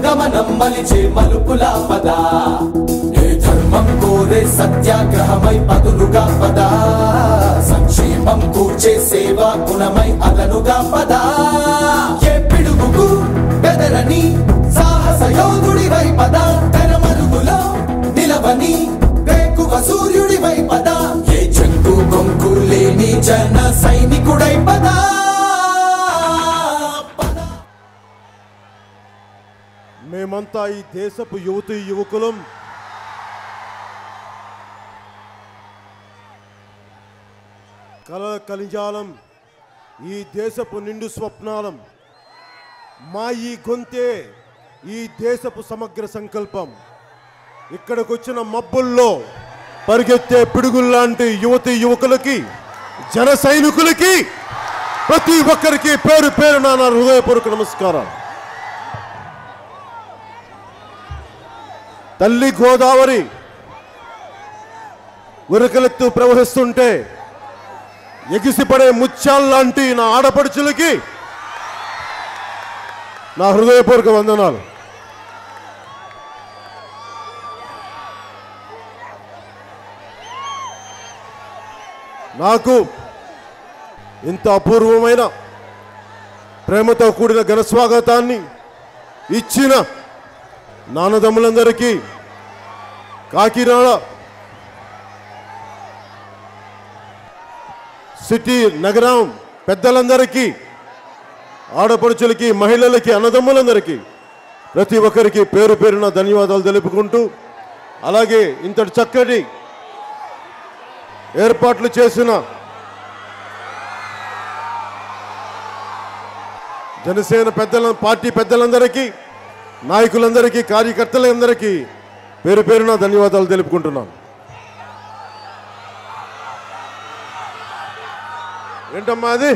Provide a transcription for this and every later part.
గమనం మలిచే మలుపులా పద ఏ ధర్మం కోరే సత్యాగ్రహమై పదులుగా పద సంక్షేమం కూర్చే సేవా గుణమై అదనుగా పద ఏ పిడుగుకు బెదరని సాహస యోధుడివై పద తెరమరుగులో నిలవని వేకువ సూర్యుడివై పద ఏ చెంగు కొంకు లేని జన సైనికుడై పద. మేమంతా ఈ దేశపు యువతీ యువకులం కలల కలిజాలం ఈ దేశపు నిండు స్వప్నాలం మా ఈ గొంతే ఈ దేశపు సమగ్ర సంకల్పం. ఇక్కడికి వచ్చిన మబ్బుల్లో పరిగెత్తే పిడుగుల్లాంటి యువతీ యువకులకి జన సైనికులకి ప్రతి ఒక్కరికి పేరు పేరున నా హృదయపూర్వక నమస్కారాలు. తల్లి గోదావరి ఉరకలెత్తు ప్రవహిస్తుంటే ఎగిసిపడే ముత్యాల్లాంటి నా ఆడపడుచులకి నా హృదయపూర్వక వందనాలు. నాకు ఇంత అపూర్వమైన ప్రేమతో కూడిన ఘన స్వాగతాన్ని ఇచ్చిన నాన్నదమ్ములందరికీ, కాకినాడ సిటీ నగరం పెద్దలందరికీ, ఆడపడుచులకి, మహిళలకి, అన్నదమ్ములందరికీ ప్రతి ఒక్కరికి పేరు పేరున ధన్యవాదాలు తెలుపుకుంటూ, అలాగే ఇంతటి చక్కటి ఏర్పాట్లు చేసిన జనసేన పార్టీ పెద్దలందరికీ, నాయకులందరికీ, కార్యకర్తలందరికీ పేరు పేరున ధన్యవాదాలు తెలుపుకుంటున్నాను. ఏంటమ్మా అది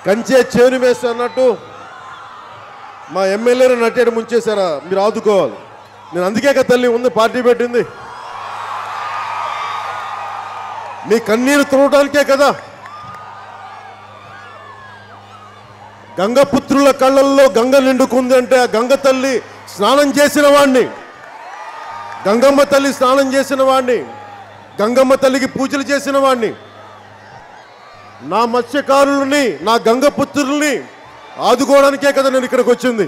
కంచే చేను వేస్తా అన్నట్టు మా ఎమ్మెల్యేలు నట్టేడు ముంచేశారా? మీరు ఆదుకోవాలి. నేను అందుకే కదా తల్లి ఉంది పార్టీ పెట్టింది. మీ కన్నీరు తుడవడానికే కదా. గంగపుత్రుల కళ్ళల్లో గంగ నిండుకుంది అంటే ఆ గంగ తల్లి స్నానం చేసిన వాణ్ణి, గంగమ్మ తల్లి స్నానం చేసిన వాణ్ణి, గంగమ్మ తల్లికి పూజలు చేసిన వాణ్ణి. నా మత్స్యకారులని, నా గంగపుత్రుల్ని ఆదుకోవడానికే కదా నేను ఇక్కడికి వచ్చింది.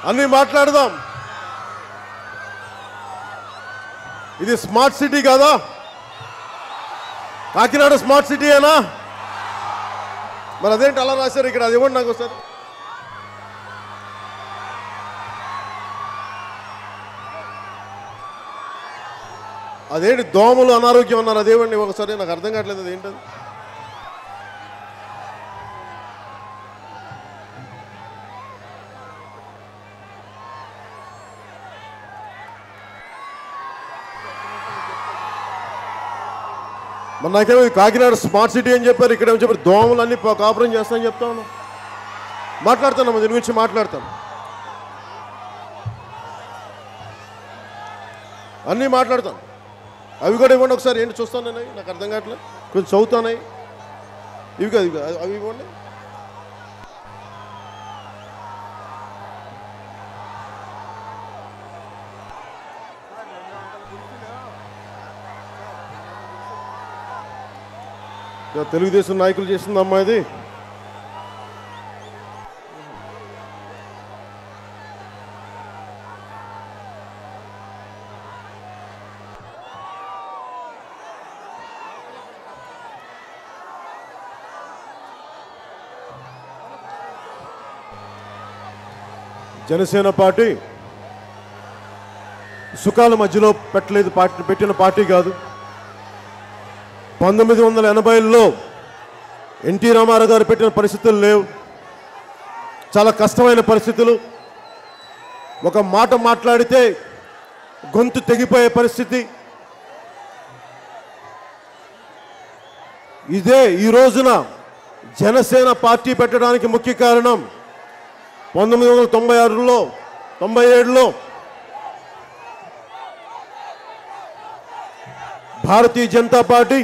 అన్నీ మాట్లాడదాం. ఇది స్మార్ట్ సిటీ కాదా? కాకినాడ స్మార్ట్ సిటీ అయినా మరి అదేంటి అలా రాశారు ఇక్కడ? అది ఇవ్వండి నాకు ఒకసారి. అదేంటి దోమలు అనారోగ్యం అన్నారు, అదేవండి ఒకసారి నాకు అర్థం కావట్లేదు అదేంటది. మరి నాకేమో కాకినాడ స్మార్ట్ సిటీ అని చెప్పారు, ఇక్కడ ఏమో చెప్పారు దోమలు అన్ని కాపురం చేస్తానని చెప్తా ఉన్నా. మాట్లాడతాను, దీని గురించి మాట్లాడతాను, అన్నీ మాట్లాడతాను. అవి కూడా ఇవ్వండి ఒకసారి. ఏంటి చూస్తాను నేను, నాకు అర్థం కావట్లేదు, కొంచెం చదువుతానవి. ఇవి కాదు, అవి ఇవ్వండి. తెలుగుదేశం నాయకులు చేస్తుందమ్మా ఇది. జనసేన పార్టీ సుఖాల మధ్యలో పెట్టిన పార్టీ కాదు. 1980లో ఎన్టీ రామారావు గారు పెట్టిన పరిస్థితులు లేవు, చాలా కష్టమైన పరిస్థితులు. ఒక మాట మాట్లాడితే గొంతు తెగిపోయే పరిస్థితి. ఇదే ఈ రోజున జనసేన పార్టీ పెట్టడానికి ముఖ్య కారణం. 1996లో 97లో భారతీయ జనతా పార్టీ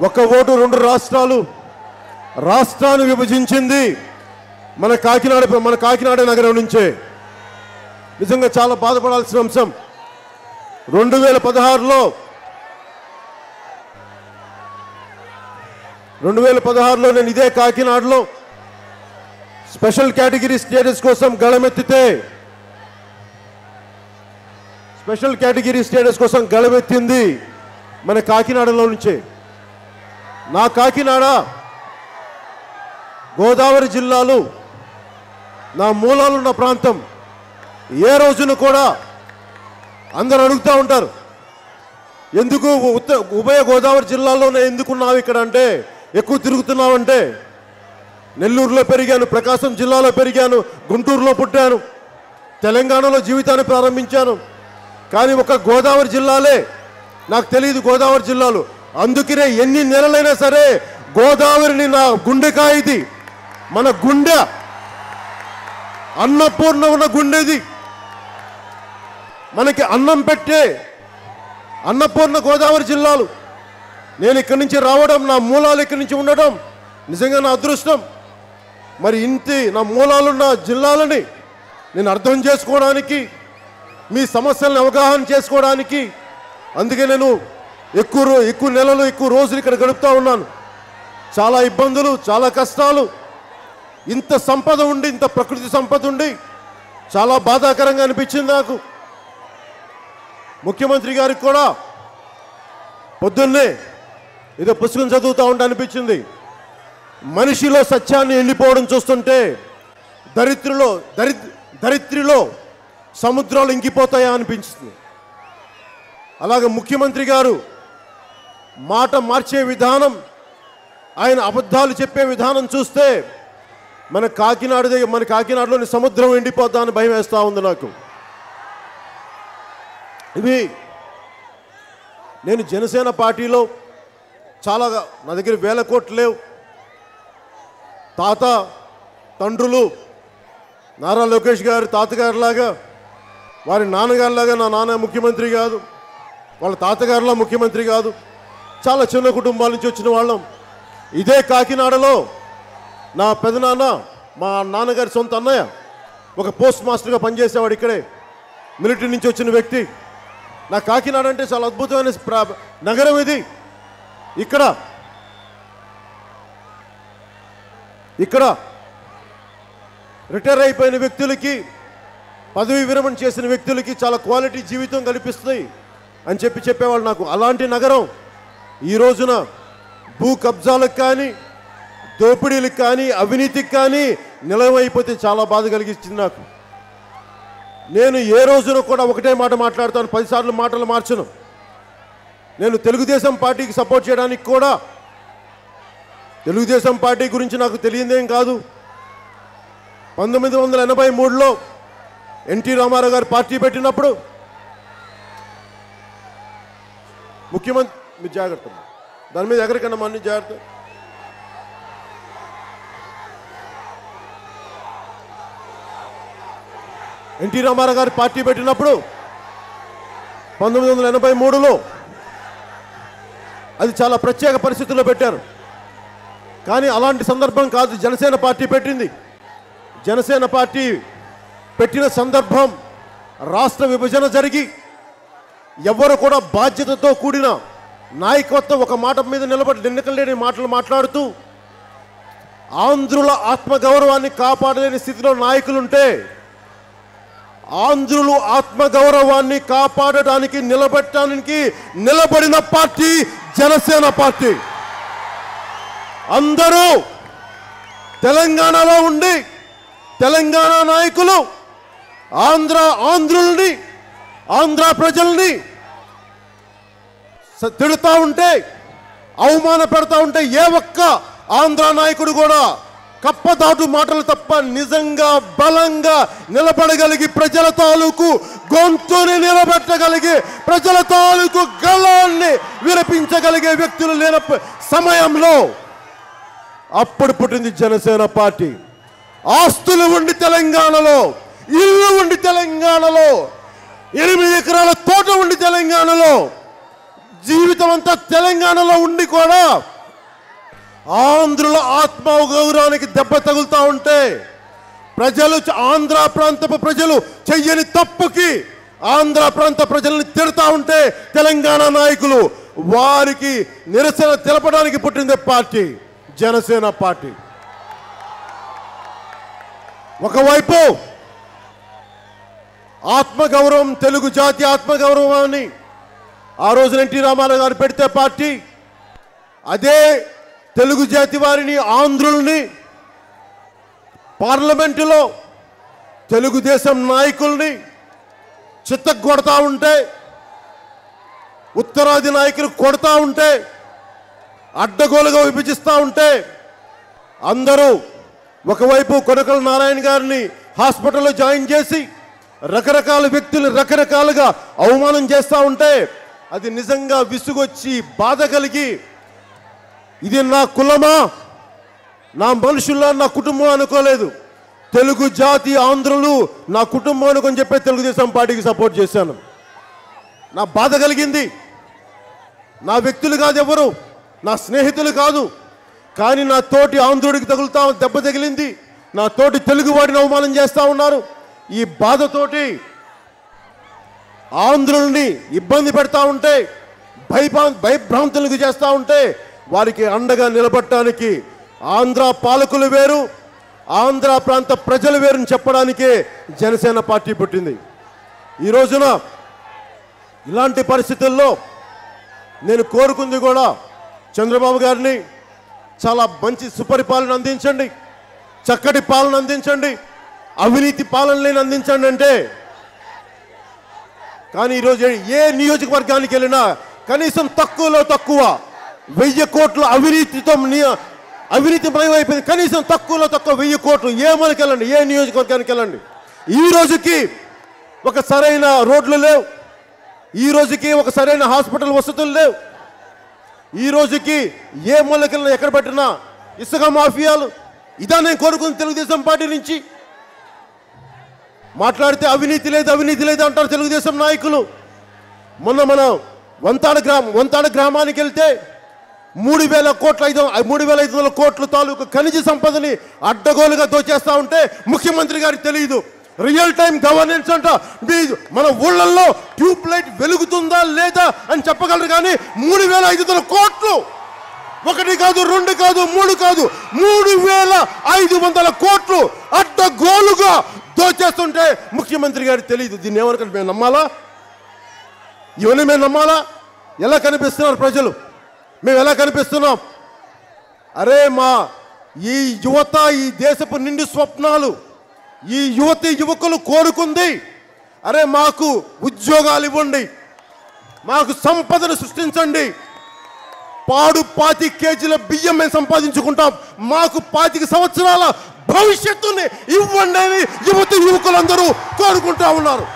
ఒక ఓటు 2 రాష్ట్రాలు రాష్ట్రాన్ని విభజించింది మన కాకినాడ నగరం నుంచే. నిజంగా చాలా బాధపడాల్సిన అంశం. 2016లో నేను ఇదే కాకినాడలో స్పెషల్ కేటగిరీ స్టేటస్ కోసం గళమెత్తింది మన కాకినాడలో నుంచే. నా కాకినాడ గోదావరి జిల్లాలో నా మూలాలున్న ప్రాంతం. ఏ రోజున కూడా అందరూ అడుగుతూ ఉంటారు, ఎందుకు ఉభయ గోదావరి జిల్లాలోనే ఎందుకున్నావు ఇక్కడ అంటే, ఎక్కువ తిరుగుతున్నావంటే. నెల్లూరులో పెరిగాను, ప్రకాశం జిల్లాలో పెరిగాను, గుంటూరులో పుట్టాను, తెలంగాణలో జీవితాన్ని ప్రారంభించాను. కానీ ఒక గోదావరి జిల్లాలే నాకు తెలియదు, గోదావరి జిల్లాలు. అందుకనే ఎన్ని నెలలైనా సరే గోదావరిని నా గుండెకాయ, ఇది మన గుండె, అన్నపూర్ణ ఉన్న గుండెది, మనకి అన్నం పెట్టే అన్నపూర్ణ గోదావరి జిల్లాలు. నేను ఇక్కడి నుంచి రావడం, నా మూలాలు ఇక్కడి నుంచి ఉండడం నిజంగా నా అదృష్టం. మరి ఇంటి నా మూలాలున్న జిల్లాలని నేను అర్థం చేసుకోవడానికి, మీ సమస్యలను అవగాహన చేసుకోవడానికి, అందుకే నేను ఎక్కువ నెలలు ఎక్కువ రోజులు ఇక్కడ గడుపుతూ ఉన్నాను. చాలా ఇబ్బందులు, చాలా కష్టాలు. ఇంత సంపద ఉండి, ఇంత ప్రకృతి సంపద ఉండి చాలా బాధాకరంగా అనిపించింది నాకు. ముఖ్యమంత్రి గారికి కూడా పొద్దున్నే ఏదో పుస్తకం చదువుతూ ఉంటే అనిపించింది, మనిషిలో సత్యాన్ని ఎండిపోవడం చూస్తుంటే దరిద్రిలో సముద్రాలు ఇంకిపోతాయా అనిపించింది. అలాగే ముఖ్యమంత్రి గారు మాట మార్చే విధానం, ఆయన అబద్ధాలు చెప్పే విధానం చూస్తే మన కాకినాడలోని సముద్రం ఎండిపోద్దా అని భయం వేస్తూ ఉంది నాకు. ఇవి నేను జనసేన పార్టీలో చాలా, నా దగ్గర 1000 కోట్లు లేవు. తండ్రులు నారా లోకేష్ గారు తాతగారిలాగా, వారి నాన్నగారిలాగా నా నాన్న ముఖ్యమంత్రి కాదు, వాళ్ళ తాతగారిలా ముఖ్యమంత్రి కాదు. చాలా చిన్న కుటుంబాల నుంచి వచ్చిన వాళ్ళం. ఇదే కాకినాడలో నా పెదనాన్న, మా నాన్నగారి సొంత అన్నయ్య ఒక పోస్ట్ మాస్టర్గా పనిచేసేవాడు. ఇక్కడే మిలిటరీ నుంచి వచ్చిన వ్యక్తి. నా కాకినాడ అంటే చాలా అద్భుతమైన నగరం ఇది. ఇక్కడ రిటైర్ అయిపోయిన వ్యక్తులకి, పదవీ విరమణ చేసిన వ్యక్తులకి చాలా క్వాలిటీ జీవితం కల్పిస్తుంది అని చెప్పేవాళ్ళు నాకు. అలాంటి నగరం ఈ రోజున భూ కబ్జాలకు కానీ, దోపిడీలకు కానీ, అవినీతికి కానీ నిలవైపోతే చాలా బాధ కలిగించింది నాకు. నేను ఏ రోజున కూడా ఒకటే మాట మాట్లాడతాను, 10 సార్లు మాటలు మార్చను. నేను తెలుగుదేశం పార్టీకి సపోర్ట్ చేయడానికి కూడా, తెలుగుదేశం పార్టీ గురించి నాకు తెలియదేం కాదు. 1983లో ఎన్టీ రామారావు గారు పార్టీ పెట్టినప్పుడు ముఖ్యమంత్రి, మీరు జాగ్రత్త, దాని మీద ఎక్కడికన్నా మన్ని జాగ్రత్త. ఎన్టీ రామారావు గారు పార్టీ పెట్టినప్పుడు 1983లో అది చాలా ప్రత్యేక పరిస్థితుల్లో పెట్టారు. కానీ అలాంటి సందర్భం కాదు జనసేన పార్టీ పెట్టింది. జనసేన పార్టీ పెట్టిన సందర్భం రాష్ట్ర విభజన జరిగి, ఎవరు కూడా బాధ్యతతో కూడిన నాయకత్వం ఒక మాట మీద నిలబడి ఎన్నికలేని మాటలు మాట్లాడుతూ ఆంధ్రుల ఆత్మగౌరవాన్ని కాపాడలేని స్థితిలో నాయకులుంటే, ఆంధ్రులు ఆత్మగౌరవాన్ని కాపాడడానికి నిలబడిన పార్టీ జనసేన పార్టీ. అందరూ తెలంగాణలో ఉండి తెలంగాణ నాయకులు ఆంధ్రుల్ని, ఆంధ్ర ప్రజల్ని తిడుతూ ఉంటే, అవమాన పెడతా ఉంటే ఏ ఒక్క ఆంధ్ర నాయకుడు కూడా కప్పదాటు మాటలు తప్ప నిజంగా బలంగా నిలబడగలిగి, ప్రజల తాలూకు గొంతుని నిలబెట్టగలిగి, ప్రజల తాలూకు గళాన్ని విరపించగలిగే వ్యక్తులు లేని సమయంలో అప్పుడు పుట్టింది జనసేన పార్టీ. ఆస్తులు ఉండి తెలంగాణలో, ఇల్లు ఉండి తెలంగాణలో, 8 ఎకరాల తోట ఉండి తెలంగాణలో, జీవితం అంతా తెలంగాణలో ఉండి కూడా ఆంధ్రుల ఆత్మగౌరవానికి దెబ్బ తగులుతూ ఉంటే ప్రజలు, ఆంధ్ర ప్రాంతపు ప్రజలు చెయ్యని తప్పుకి ఆంధ్ర ప్రాంత ప్రజల్ని తిడతా ఉంటే తెలంగాణ నాయకులు వారికి నిరసన తెలపడానికి పుట్టిందే పార్టీ జనసేన పార్టీ. ఒకవైపు ఆత్మగౌరవం, తెలుగు జాతి ఆత్మగౌరవాన్ని ఆ రోజున ఎన్టీ రామారావు గారు పెడితే పార్టీ, అదే తెలుగు జాతి వారిని, ఆంధ్రుల్ని పార్లమెంటులో తెలుగుదేశం నాయకుల్ని చిత్తగొడతా ఉంటే, ఉత్తరాది నాయకులు కొడతా ఉంటే, అడ్డగోలుగా విభజిస్తూ ఉంటే అందరూ ఒకవైపు కొనకల నారాయణ గారిని హాస్పిటల్లో జాయిన్ చేసి రకరకాల వ్యక్తులు రకరకాలుగా అవమానం చేస్తూ ఉంటే అది నిజంగా విసుగొచ్చి బాధ కలిగి, ఇది నా కులమా, నా మనుషుల్లా, నా కుటుంబం అనుకోలేదు, తెలుగు జాతి ఆంధ్రులు నా కుటుంబం అనుకొని చెప్పే తెలుగుదేశం పార్టీకి సపోర్ట్ చేశాను. నా బాధ కలిగింది. నా వ్యక్తులు కాదు, ఎవరు నా స్నేహితులు కాదు, కానీ నా తోటి ఆంధ్రుడికి తగులుతా దెబ్బ తగిలింది, నా తోటి తెలుగు వాడిని అవమానం చేస్తూ ఉన్నారు. ఈ బాధతోటి ఆంధ్రుల్ని ఇబ్బంది పెడతా ఉంటే, భయభ్రాంతులకు చేస్తూ ఉంటే వారికి అండగా నిలబడటానికి ఆంధ్ర పాలకులు వేరు, ఆంధ్ర ప్రాంత ప్రజలు వేరుని చెప్పడానికే జనసేన పార్టీ పుట్టింది. ఈ రోజున ఇలాంటి పరిస్థితుల్లో నేను కోరుకుంది కూడా చంద్రబాబు గారిని, చాలా మంచి సుపరిపాలన అందించండి, చక్కటి పాలన అందించండి, అవినీతి పాలనని అందించండి అంటే, కానీ ఈరోజు ఏ నియోజకవర్గానికి వెళ్ళినా కనీసం తక్కువలో తక్కువ 1000 కోట్ల అవినీతిమయమైపోయింది. కనీసం తక్కువలో తక్కువ 1000 కోట్లు. ఏ మనకి వెళ్ళండి, ఏ నియోజకవర్గానికి వెళ్ళండి, ఈ రోజుకి ఒక సరైన రోడ్లు లేవు, ఈ రోజుకి ఒక సరైన హాస్పిటల్ వసతులు లేవు, ఈ రోజుకి ఏ మూలకెళ్ళినా ఎక్కడ పెట్టినా ఇసుక మాఫియాలు. ఇదా నేను కోరుకుంది తెలుగుదేశం పార్టీ నుంచి. మాట్లాడితే అవినీతి లేదు, అవినీతి లేదు అంటారు తెలుగుదేశం నాయకులు. మొన్న మనం వంతాడ గ్రామానికి వెళ్తే 3,500 కోట్ల తాలూకు ఖనిజ సంపదని అడ్డగోలుగా దోచేస్తా ఉంటే ముఖ్యమంత్రి గారికి తెలియదు. రియల్ టైం గవర్నెన్స్ అంట. మన ఊళ్ళల్లో ట్యూబ్ లైట్ వెలుగుతుందా లేదా అని చెప్పగలరు, కానీ 3,500 కోట్లు, 1 కాదు 2 కాదు 3 కాదు 3,500 కోట్లు అడ్డగోలుగా దోచేస్తుంటే ముఖ్యమంత్రి గారికి తెలియదు. దీన్ని ఏమనుకుంటే మేము నమ్మాలా? ఇవన్నీ మేము నమ్మాలా? ఎలా కనిపిస్తున్నారు ప్రజలు? మేము ఎలా కనిపిస్తున్నాం? అరే ఈ యువత, ఈ దేశపు నిండు స్వప్నాలు, ఈ యువకులు కోరుకుంది, అరే మాకు ఉద్యోగాలు ఇవ్వండి, మాకు సంపదను సృష్టించండి, 25 కేజీల బియ్యం మేము సంపాదించుకుంటాం, మాకు 25 సంవత్సరాల భవిష్యత్తుని ఇవ్వండి అని యువకులందరూ కోరుకుంటా ఉన్నారు.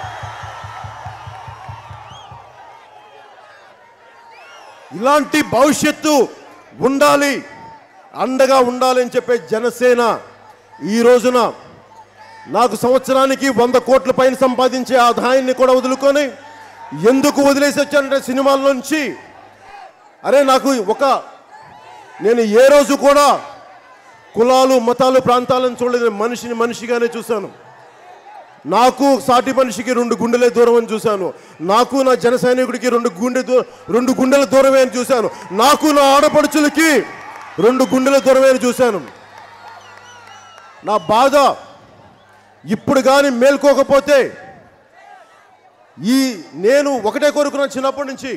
ఇలాంటి భవిష్యత్తు ఉండాలి, అండగా ఉండాలి అని చెప్పే జనసేన ఈ రోజున నాకు సంవత్సరానికి 100 కోట్ల పైన సంపాదించే ఆదాయాన్ని కూడా వదులుకొని ఎందుకు వదిలేసి వచ్చానంటే సినిమాల నుంచి, అరే నాకు నేను ఏ రోజు కూడా కులాలు మతాలు ప్రాంతాలను చూడలేదు, మనిషిని మనిషిగానే చూశాను. నాకు సాటి మనిషికి 2 గుండెలే దూరం అని చూశాను, నాకు నా జన సైనికుడికి 2 గుండెల దూరమే అని చూశాను, నాకు నా ఆడపడుచులకి 2 గుండెల దూరమే అని చూశాను. నా బాధ ఇప్పుడు కానీ మేల్కోకపోతే నేను ఒకటే కోరుకున్నాను చిన్నప్పటి నుంచి.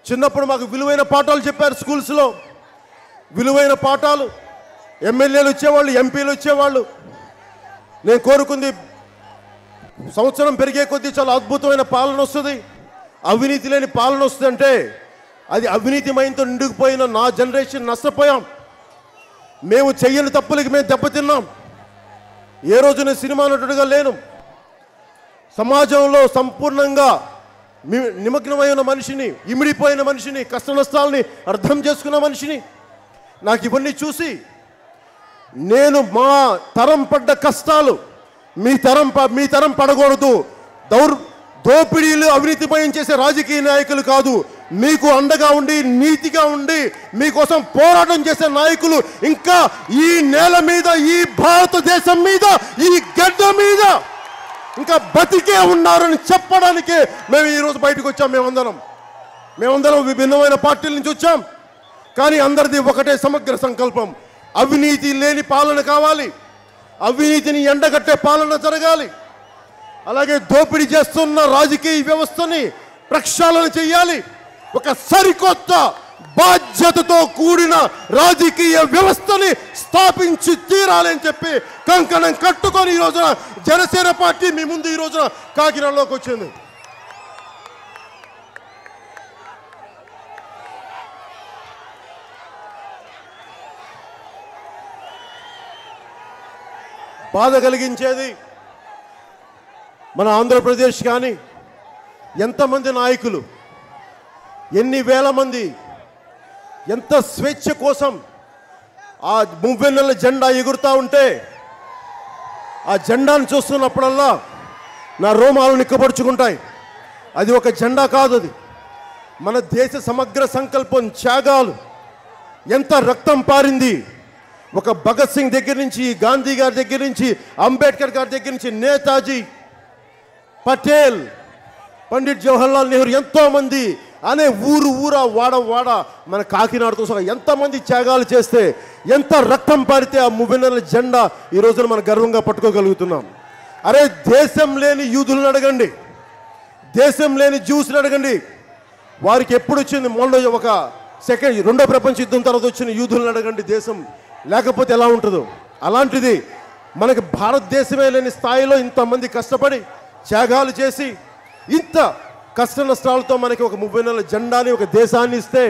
చిన్నప్పుడు మాకు విలువైన పాఠాలు చెప్పారు స్కూల్స్లో, విలువైన పాఠాలు. ఎమ్మెల్యేలు వచ్చేవాళ్ళు, ఎంపీలు వచ్చేవాళ్ళు. నేను కోరుకుంది సంవత్సరం పెరిగే కొద్దీ చాలా అద్భుతమైన పాలన వస్తుంది, అవినీతి లేని పాలన వస్తుందంటే అది అవినీతిమయంతో నిండుకుపోయిన నా జనరేషన్ నష్టపోయాం. మేము చెయ్యని తప్పులకి మేము దెబ్బతిన్నాం. ఏ రోజు నేను సినిమా నటుడుగా లేను. సమాజంలో సంపూర్ణంగా నిమగ్నమైన మనిషిని, ఇమిడిపోయిన మనిషిని, కష్ట నష్టాలని అర్థం చేసుకున్న మనిషిని. నాకు ఇవన్నీ చూసి నేను మా తరం పడ్డ కష్టాలు మీ తరం పడకూడదు. దోపిడీలు అవినీతిమయం చేసే రాజకీయ నాయకులు కాదు, మీకు అండగా ఉండి నీతిగా ఉండి మీకోసం పోరాటం చేసే నాయకులు ఇంకా ఈ నేల మీద, ఈ భారతదేశం మీద, ఈ గడ్డ మీద ఇంకా బతికే ఉన్నారని చెప్పడానికే మేము ఈరోజు బయటకు వచ్చాం. మేమందరం విభిన్నమైన పార్టీల నుంచి వచ్చాం. కానీ అందరిది ఒకటే సమగ్ర సంకల్పం. అవినీతి లేని పాలన కావాలి, అవినీతిని ఎండగట్టే పాలన జరగాలి. అలాగే దోపిడీ చేస్తున్న రాజకీయ వ్యవస్థని ప్రక్షాళన చేయాలి. ఒక సరికొత్త బాధ్యతతో కూడిన రాజకీయ వ్యవస్థని స్థాపించి తీరాలి అని చెప్పి కంకణం కట్టుకొని ఈ రోజున జనసేన పార్టీ మీ ముందు ఈ రోజున కాకినాడలోకి వచ్చింది. బాధ కలిగించేది మన ఆంధ్రప్రదేశ్ కానీ ఎంతమంది నాయకులు, ఎన్ని వేల మంది ఎంత స్వేచ్ఛ కోసం ఆ మువ్వెన్నెల జెండా ఎగురుతూ ఉంటే ఆ జెండాను చూస్తున్నప్పుడల్లా నా రోమాలు నిక్కబడుచుకుంటాయి. అది ఒక జెండా కాదు, అది మన దేశ సమగ్ర సంకల్పం, త్యాగాలు. ఎంత రక్తం పారింది. ఒక భగత్ సింగ్ దగ్గర నుంచి, గాంధీ గారి దగ్గర నుంచి, అంబేద్కర్ గారి దగ్గర నుంచి, నేతాజీ, పటేల్, పండిట్ జవహర్లాల్ నెహ్రూ, ఎంతోమంది అనే ఊరా వాడ మన కాకినాడతో సహా ఎంతమంది త్యాగాలు చేస్తే, ఎంత రక్తం పారితే ఆ మువ్వెన్నెల జెండా ఈ రోజున మనం గర్వంగా పట్టుకోగలుగుతున్నాం. అరే దేశం లేని యూదులను అడగండి, దేశం లేని జ్యూస్ని అడగండి. వారికి ఎప్పుడు వచ్చింది? మొన్న ఒక రెండో ప్రపంచ యుద్ధం తర్వాత వచ్చిన యూదులను అడగండి, దేశం లేకపోతే ఎలా ఉంటుందో. అలాంటిది మనకి భారతదేశమే లేని స్థాయిలో ఇంతమంది కష్టపడి త్యాగాలు చేసి ఇంత కష్ట నష్టాలతో మనకి ఒక మువ్వెన్నెల జెండాని, ఒక దేశాన్ని ఇస్తే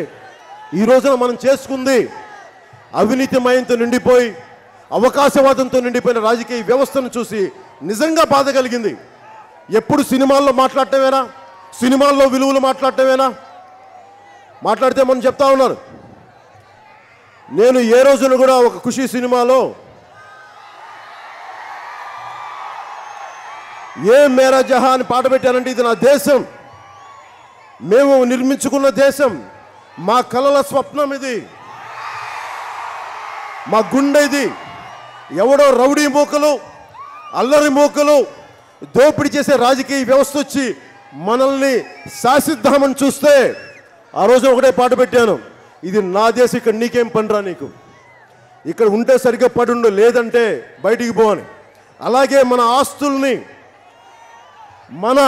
ఈ రోజున మనం చేసుకుంది అవినీతిమయంతో నిండిపోయి అవకాశవాదంతో నిండిపోయిన రాజకీయ వ్యవస్థను చూసి నిజంగా బాధ కలిగింది. ఎప్పుడు సినిమాల్లో మాట్లాడటమేనా, సినిమాల్లో విలువలు మాట్లాడటమేనా? మాట్లాడితే మనం చెప్తా ఉన్నారు. నేను ఏ రోజున కూడా ఒక ఖుషీ సినిమాలో ఏ మేరా జహా అని పాట పెట్టానంటే ఇది నా దేశం, మేము నిర్మించుకున్న దేశం, మా కలల స్వప్నం ఇది, మా గుండె ఇది. ఎవడో రౌడీ మూకలు, అల్లరి మూకలు, దోపిడీ చేసే రాజకీయ వ్యవస్థ వచ్చి మనల్ని శాసిద్దామని చూస్తే ఆ రోజు ఒకటే పాట పెట్టాను, ఇది నా దేశం, ఇక్కడ నీకేం పనిరా, నీకు ఇక్కడ ఉంటే సరిగ్గా పడుండు, లేదంటే బయటికి పో అని. అలాగే మన ఆస్తుల్ని, మన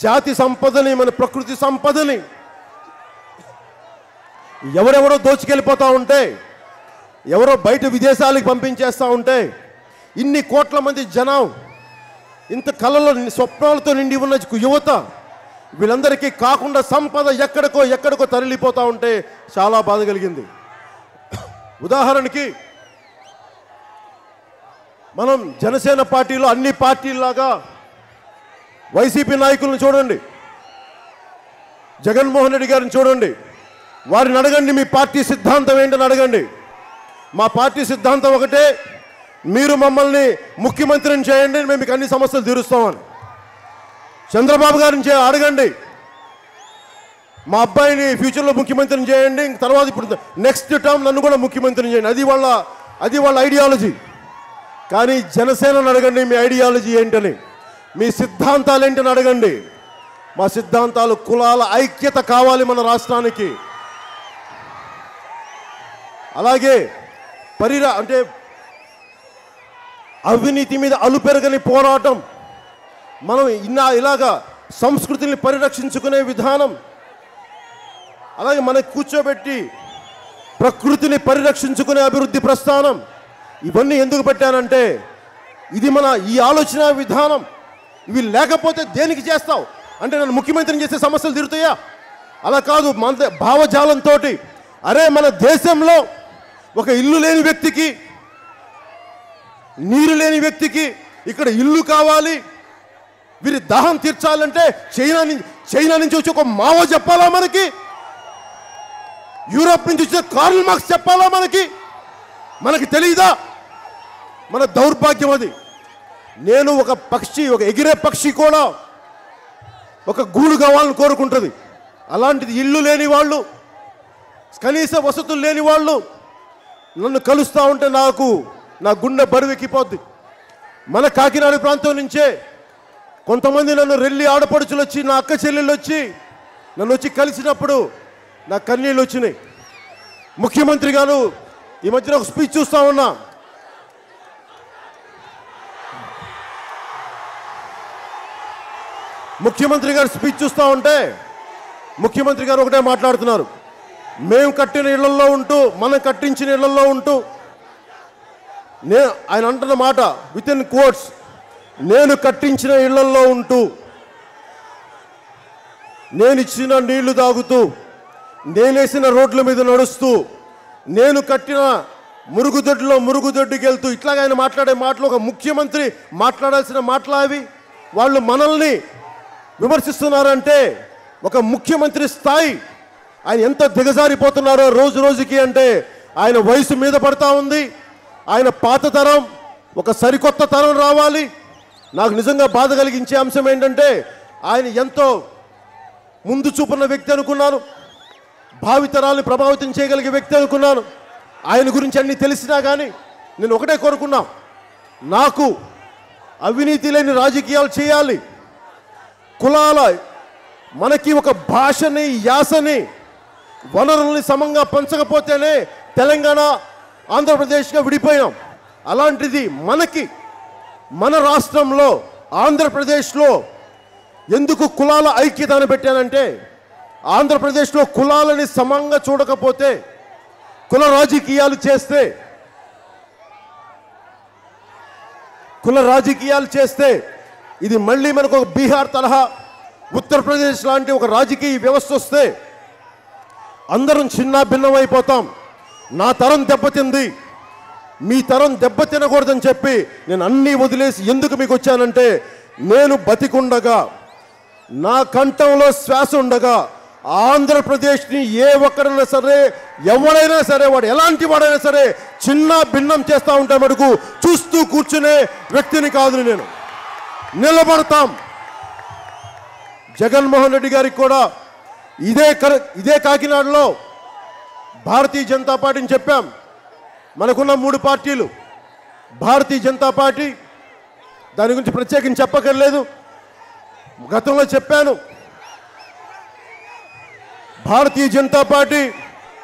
జాతి సంపదని, మన ప్రకృతి సంపదని ఎవరెవరో దోచుకెళ్ళిపోతూ ఉంటే, ఎవరో బయట విదేశాలకు పంపించేస్తూ ఉంటే, ఇన్ని కోట్ల మంది జనం, ఇంత కళలో స్వప్నాలతో నిండి ఉన్న యువత, వీళ్ళందరికీ కాకుండా సంపద ఎక్కడికో తరలిపోతూ ఉంటే చాలా బాధ కలిగింది. ఉదాహరణకి మనం జనసేన పార్టీలో అన్ని పార్టీల్లాగా వైసీపీ నాయకులను చూడండి, జగన్మోహన్ రెడ్డి గారిని చూడండి, వారిని అడగండి మీ పార్టీ సిద్ధాంతం ఏంటని అడగండి. మా పార్టీ సిద్ధాంతం ఒకటే, మీరు మమ్మల్ని ముఖ్యమంత్రిని చేయండి, మేము మీకు అన్ని సమస్యలు తీరుస్తామని. చంద్రబాబు గారిని అడగండి, మా అబ్బాయిని ఫ్యూచర్లో ముఖ్యమంత్రిని చేయండి, తర్వాత ఇప్పుడు నెక్స్ట్ టర్మ్ నన్ను కూడా ముఖ్యమంత్రిని చేయండి. అది వాళ్ళ ఐడియాలజీ. కానీ జనసేనని అడగండి మీ ఐడియాలజీ ఏంటని, మీ సిద్ధాంతాలు ఏంటని అడగండి. మా సిద్ధాంతాలు కులాల ఐక్యత కావాలి మన రాష్ట్రానికి. అలాగే అంటే అవినీతి మీద అలుపెరగని పోరాటం, మనం ఇలాగా సంస్కృతిని పరిరక్షించుకునే విధానం, అలాగే మనకి కూర్చోబెట్టి ప్రకృతిని పరిరక్షించుకునే అభివృద్ధి ప్రస్థానం, ఇవన్నీ ఎందుకు పెట్టానంటే ఇది మన ఈ ఆలోచన విధానం. ఇవి లేకపోతే దేనికి చేస్తావు అంటే నన్ను ముఖ్యమంత్రిని చేసే సమస్యలు తీరుతాయా? అలా కాదు. మన భావజాలంతో అరే మన దేశంలో ఒక ఇల్లు లేని వ్యక్తికి, నీరు లేని వ్యక్తికి ఇక్కడ ఇల్లు కావాలి, వీరి దాహం తీర్చాలంటే చైనా నుంచి వచ్చి ఒక మావో చెప్పాలా మనకి? యూరోప్ నుంచి వచ్చిన కార్ల్ మార్క్స్ చెప్పాలా మనకి తెలియదా? మన దౌర్భాగ్యం అది. నేను ఒక ఎగిరే పక్షి కూడా ఒక గూడు కావాలని కోరుకుంటుంది. అలాంటిది ఇల్లు లేని వాళ్ళు, కనీస వసతులు లేని వాళ్ళు నన్ను కలుస్తూ ఉంటే నా గుండె బరువెక్కిపోద్ది. మన కాకినాడ ప్రాంతం నుంచే కొంతమంది నన్ను రెల్లి ఆడపడుచులు వచ్చి, నా అక్క చెల్లెళ్ళు వచ్చి నన్ను వచ్చి కలిసినప్పుడు నా కన్నీళ్ళు వచ్చినాయి. ముఖ్యమంత్రి గారు ఈ మధ్యన ఒక స్పీచ్ చూస్తా ఉన్నా, ముఖ్యమంత్రి గారు స్పీచ్ చూస్తూ ఉంటే ముఖ్యమంత్రి గారు ఒకటే మాట్లాడుతున్నారు, మేము కట్టిన ఇళ్లలో ఉంటూ, మనం కట్టించిన ఇళ్లలో ఉంటూ, ఆయన అంటున్న మాట విత్ ఇన్ కోట్స్, నేను కట్టించిన ఇళ్లలో ఉంటూ, నేను ఇచ్చిన నీళ్లు తాగుతూ, నేనేసిన రోడ్ల మీద నడుస్తూ, నేను కట్టిన మురుగుదొడ్డికి వెళ్తూ, ఇట్లాగా ఆయన మాట్లాడే మాటలు ఒక ముఖ్యమంత్రి మాట్లాడాల్సిన మాటలు అవి. వాళ్ళు మనల్ని విమర్శిస్తున్నారంటే ఒక ముఖ్యమంత్రి స్థాయి ఆయన ఎంత దిగజారిపోతున్నారో రోజు రోజుకి అంటే ఆయన వయసు మీద పడతా ఉంది. ఆయన పాత తరం, ఒక సరికొత్త తరం రావాలి. నాకు నిజంగా బాధ కలిగించే అంశం ఏంటంటే ఆయన ఎంతో ముందు చూపున్న వ్యక్తి అనుకున్నాను, భావితరాలను ప్రభావితం చేయగలిగే వ్యక్తి అనుకున్నాను. ఆయన గురించి అన్నీ తెలిసినా కానీ నేను ఒకటే కోరుకున్నా, నాకు అవినీతి లేని రాజకీయాలు చేయాలి. కులాల మనకి ఒక భాషని, యాసని, వనరుల్ని సమంగా పంచకపోతేనే తెలంగాణ ఆంధ్రప్రదేశ్గా విడిపోయాం. అలాంటిది మన రాష్ట్రంలో ఆంధ్రప్రదేశ్లో ఎందుకు కులాల ఐక్యత అని పెట్టానంటే, ఆంధ్రప్రదేశ్లో కులాలని సమంగా చూడకపోతే, కుల రాజకీయాలు చేస్తే ఇది మళ్ళీ మనకు ఒక బీహార్ తరహా, ఉత్తరప్రదేశ్ లాంటి ఒక రాజకీయ వ్యవస్థ వస్తే అందరం చిన్న భిన్నమైపోతాం. నా తరం దెబ్బతింది, మీ తరం దెబ్బతినకూడదని చెప్పి నేను అన్నీ వదిలేసి ఎందుకు మీకు వచ్చానంటే, నేను బతికుండగా, నా కంఠంలో శ్వాస ఉండగా ఆంధ్రప్రదేశ్ని ఏ ఒక్కడైనా సరే, ఎవడైనా సరే, వాడు ఎలాంటి వాడైనా సరే చిన్న భిన్నం చేస్తూ ఉంటే మటుకు చూస్తూ కూర్చునే వ్యక్తిని కాదు నేను. నిలబడతాం. జగన్మోహన్ రెడ్డి గారికి కూడా ఇదే కాకినాడలో భారతీయ జనతా పార్టీని చెప్పాం. మనకున్న 3 పార్టీలు, భారతీయ జనతా పార్టీ, దాని గురించి ప్రత్యేకించి చెప్పక్కర్లేదు, గతంలో చెప్పాను. భారతీయ జనతా పార్టీ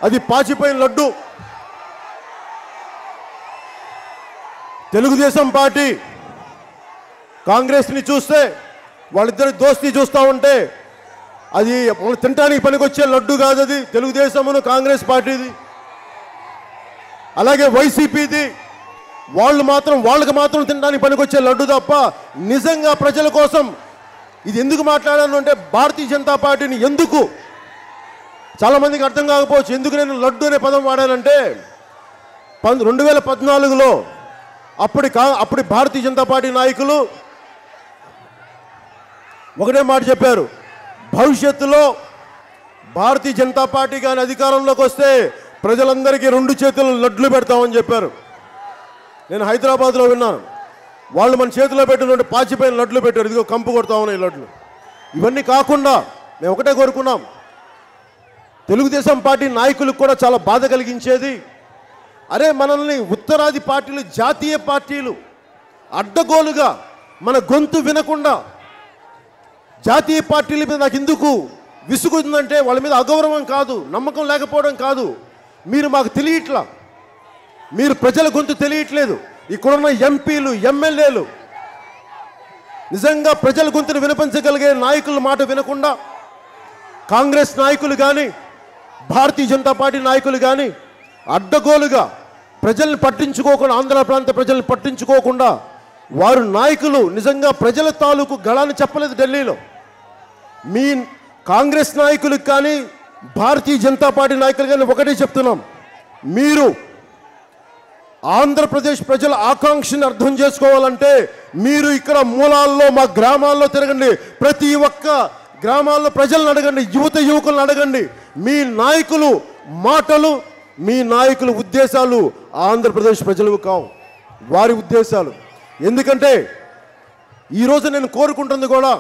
అది పాచిపోయిన లడ్డు. తెలుగుదేశం పార్టీ కాంగ్రెస్ని చూస్తే వాళ్ళిద్దరి దోస్తీ చూస్తూ ఉంటే అది మనం తినడానికి పనికొచ్చే లడ్డు కాదు. అది తెలుగుదేశమును కాంగ్రెస్ పార్టీది. అలాగే వైసీపీది, వాళ్ళకి మాత్రం తినడానికి పనికొచ్చే లడ్డు తప్ప నిజంగా ప్రజల కోసం ఇది ఎందుకు మాట్లాడాను అంటే, భారతీయ జనతా పార్టీని ఎందుకు, చాలామందికి అర్థం కాకపోవచ్చు ఎందుకు నేను లడ్డు అనే పదం వాడానంటే, 2014లో అప్పటి భారతీయ జనతా పార్టీ నాయకులు ఒకటే మాట చెప్పారు, భవిష్యత్తులో భారతీయ జనతా పార్టీ కానీ అధికారంలోకి వస్తే ప్రజలందరికీ 2 చేతులు లడ్లు పెడతామని చెప్పారు. నేను హైదరాబాద్లో విన్నాను, వాళ్ళు మన చేతిలో పెట్టినటువంటి పాచిపోయిన లడ్లు పెట్టారు. ఇదిగో కంపు కొడతా ఉన్నాయి లడ్లు. ఇవన్నీ కాకుండా మేము ఒకటే కోరుకున్నాం, తెలుగుదేశం పార్టీ నాయకులకు కూడా చాలా బాధ కలిగించేది, అరే మనల్ని ఉత్తరాది పార్టీలు, జాతీయ పార్టీలు అడ్డగోలుగా మన గొంతు వినకుండా, జాతీయ పార్టీల మీద నాకు ఎందుకు విసుగుందంటే వాళ్ళ మీద అగౌరవం కాదు, నమ్మకం లేకపోవడం కాదు, మీరు మాకు తెలియట్లా, మీరు ప్రజల గొంతు తెలియట్లేదు. ఇక్కడున్న ఎంపీలు, ఎమ్మెల్యేలు నిజంగా ప్రజల గొంతును వినిపించగలిగే నాయకుల మాట వినకుండా, కాంగ్రెస్ నాయకులు కానీ భారతీయ జనతా పార్టీ నాయకులు కానీ అడ్డగోలుగా ప్రజల్ని పట్టించుకోకుండా, ఆంధ్ర ప్రాంత ప్రజల్ని పట్టించుకోకుండా, వారు నాయకులు నిజంగా ప్రజల తాలూకు గళాన్ని చెప్పలేదు ఢిల్లీలో. మీ కాంగ్రెస్ నాయకులకు కానీ భారతీయ జనతా పార్టీ నాయకులు కానీ ఒకటే చెప్తున్నాం, మీరు ఆంధ్రప్రదేశ్ ప్రజల ఆకాంక్షని అర్థం చేసుకోవాలంటే మీరు ఇక్కడ మూలాల్లో, మా గ్రామాల్లో తిరగండి, ప్రతి ఒక్క గ్రామాల్లో ప్రజలను అడగండి, యువకులను అడగండి. మీ నాయకులు మాటలు, మీ నాయకుల ఉద్దేశాలు ఆంధ్రప్రదేశ్ ప్రజలకు కావు, వారి ఉద్దేశాలు. ఎందుకంటే ఈరోజు నేను కోరుకుంటుంది కూడా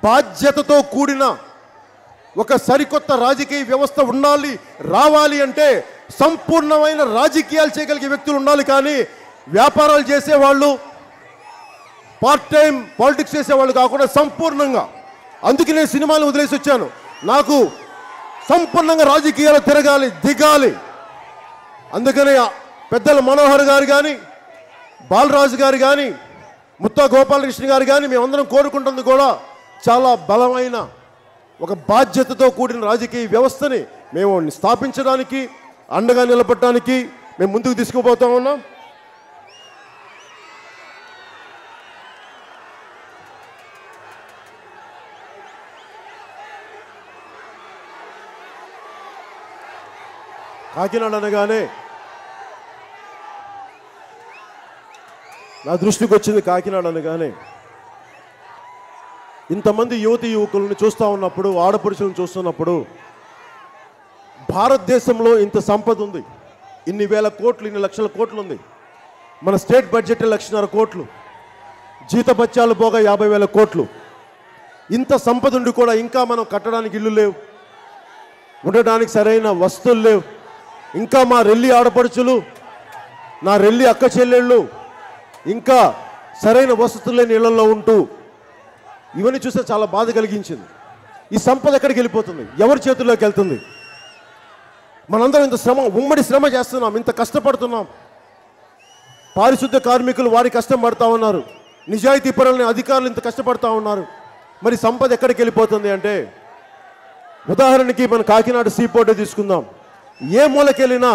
బాధ్యతతో కూడిన ఒక సరికొత్త రాజకీయ వ్యవస్థ ఉండాలి, రావాలి అంటే సంపూర్ణమైన రాజకీయాలు చేయగలిగే వ్యక్తులు ఉండాలి. కానీ వ్యాపారాలు చేసేవాళ్ళు, పార్ట్ టైం పాలిటిక్స్ చేసేవాళ్ళు కాకుండా సంపూర్ణంగా. అందుకే నేను సినిమాలు వదిలేసి వచ్చాను. నాకు సంపూర్ణంగా రాజకీయాలు తిరగాలి, దిగాలి. అందుకని పెద్దల మనోహర్ గారు కానీ, బాలరాజు గారు కానీ, ముత్తా గోపాలకృష్ణ గారు కానీ మేమందరం కోరుకుంటుంది కూడా చాలా బలమైన ఒక బాధ్యతతో కూడిన రాజకీయ వ్యవస్థని మేము స్థాపించడానికి, అండగా నిలబడటానికి మేము ముందుకు తీసుకుపోతా ఉన్నాం. కాకినాడ అనగానే నా దృష్టికి వచ్చింది. కాకినాడ అనగానే ఇంతమంది యువతి యువకులను చూస్తూ ఉన్నప్పుడు, ఆడపడుచులను చూస్తున్నప్పుడు, భారతదేశంలో ఇంత సంపద ఉంది, ఇన్ని వేల కోట్లు, ఇన్ని లక్షల కోట్లు ఉంది. మన స్టేట్ బడ్జెట్ 1,50,000 కోట్లు, జీతభత్యాలు పోగా 50,000 కోట్లు. ఇంత సంపద ఉండి కూడా ఇంకా మనం కట్టడానికి ఇల్లు లేవు, ఉండడానికి సరైన వస్తువులు లేవు. ఇంకా మా రెల్లి ఆడపడుచులు, నా రెల్లి అక్క చెల్లెళ్ళు ఇంకా సరైన వసతులు లేని ఇళ్లలో ఉంటూ ఇవన్నీ చూస్తే చాలా బాధ కలిగించింది. ఈ సంపద ఎక్కడికి వెళ్ళిపోతుంది? ఎవరి చేతుల్లోకి వెళ్తుంది? మనందరం ఇంత శ్రమ, ఉమ్మడి శ్రమ చేస్తున్నాం, ఇంత కష్టపడుతున్నాం. పారిశుద్ధ్య కార్మికులు వారి కష్టం పడతా ఉన్నారు, నిజాయితీ పరులని అధికారులు ఇంత కష్టపడతా ఉన్నారు. మరి సంపద ఎక్కడికి వెళ్ళిపోతుంది అంటే, ఉదాహరణకి మన కాకినాడ సీపోర్టే తీసుకుందాం. ఏ మూలకెళ్ళినా,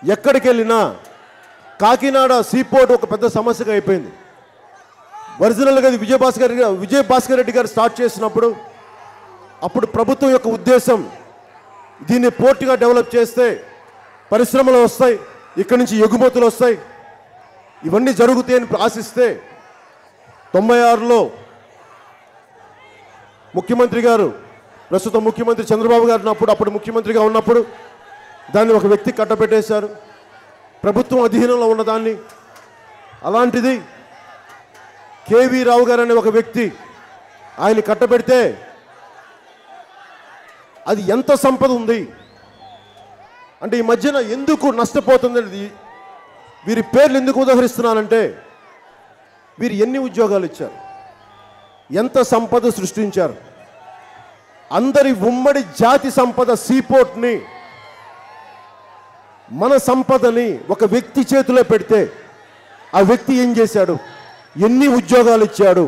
ఎక్కడికి వెళ్ళినా కాకినాడ సీపోర్ట్ ఒక పెద్ద సమస్యగా అయిపోయింది. ఒరిజినల్గా విజయభాస్కర్ రెడ్డి గారు స్టార్ట్ చేసినప్పుడు, అప్పుడు ప్రభుత్వం యొక్క ఉద్దేశం దీన్ని పోర్టుగా డెవలప్ చేస్తే పరిశ్రమలు వస్తాయి, ఇక్కడి నుంచి ఎగుమతులు వస్తాయి, ఇవన్నీ జరుగుతాయని ఆశిస్తే 96లో ముఖ్యమంత్రి గారు, ప్రస్తుతం ముఖ్యమంత్రి చంద్రబాబు గారు అప్పుడు ముఖ్యమంత్రిగా ఉన్నప్పుడు దాన్ని ఒక వ్యక్తి కట్టబెట్టేశారు, ప్రభుత్వం అధీనంలో ఉన్నదాన్ని. అలాంటిది కేవీ రావు గారు అనే ఒక వ్యక్తి ఆయన కట్టబెడితే అది ఎంత సంపద ఉంది అంటే, ఈ మధ్యన ఎందుకు నష్టపోతుంది, వీరి పేర్లు ఎందుకు ఉదాహరిస్తున్నానంటే, వీరు ఎన్ని ఉద్యోగాలు ఇచ్చారు, ఎంత సంపద సృష్టించారు. అందరి ఉమ్మడి జాతి సంపద సీపోర్ట్ని, మన సంపదని ఒక వ్యక్తి చేతిలో పెడితే ఆ వ్యక్తి ఏం చేశాడు, ఎన్ని ఉద్యోగాలు ఇచ్చాడు.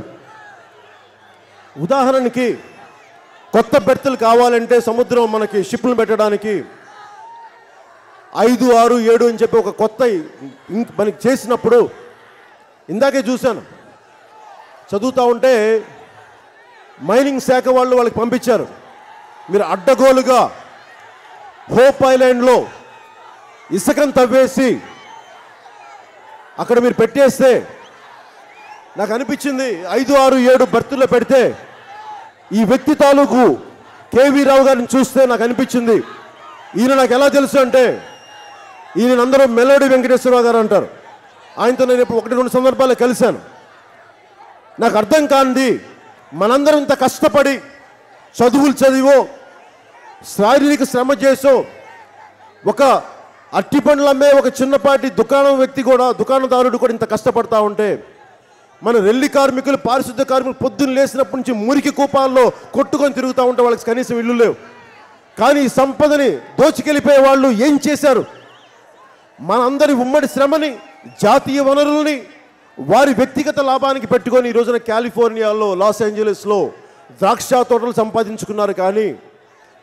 ఉదాహరణకి కొత్త బెర్తులు కావాలంటే సముద్రం మనకి షిప్లు పెట్టడానికి 5, 6, 7 అని చెప్పి ఒక కొత్త మనకి చేసినప్పుడు, ఇందాకే చూశాను చదువుతూ ఉంటే, మైనింగ్ శాఖ వాళ్ళకి పంపించారు, మీరు అడ్డగోలుగా హోప్ ఐలాండ్లో ఇసుకను తవ్వేసి అక్కడ మీరు పెట్టేస్తే, నాకు అనిపించింది 5, 6, 7 బర్తుల్లో పెడితే ఈ వ్యక్తి తాలూకు కేవీ రావు గారిని చూస్తే నాకు అనిపించింది, ఈయన నాకు ఎలా తెలుసు అంటే, ఈయన అందరూ మెలోడీ వెంకటేశ్వరరావు గారు అంటారు. ఆయనతో నేను ఇప్పుడు 1-2 సందర్భాల్లో కలిశాను. నాకు అర్థం కానిది, మనందరం ఇంత కష్టపడి చదువులు చదివో, శారీరక శ్రమ చేసో, ఒక అట్టి పండ్లు అమ్మే ఒక చిన్నపాటి దుకాణదారుడు కూడా ఇంత కష్టపడతా ఉంటే, మన రెల్లి కార్మికులు, పారిశుద్ధ్య కార్మికులు పొద్దున్న లేసినప్పటి నుంచి మురికి కూపాల్లో కొట్టుకొని తిరుగుతూ ఉంటే వాళ్ళకి కనీసం ఇల్లు లేవు. కానీ ఈ సంపదని దోచుకెళ్ళిపోయే వాళ్ళు ఏం చేశారు? మనందరి ఉమ్మడి శ్రమని, జాతీయ వనరుల్ని వారి వ్యక్తిగత లాభానికి పెట్టుకొని ఈ రోజున కాలిఫోర్నియాలో, లాస్ ఏంజలీస్లో ద్రాక్ష తోటలు సంపాదించుకున్నారు. కానీ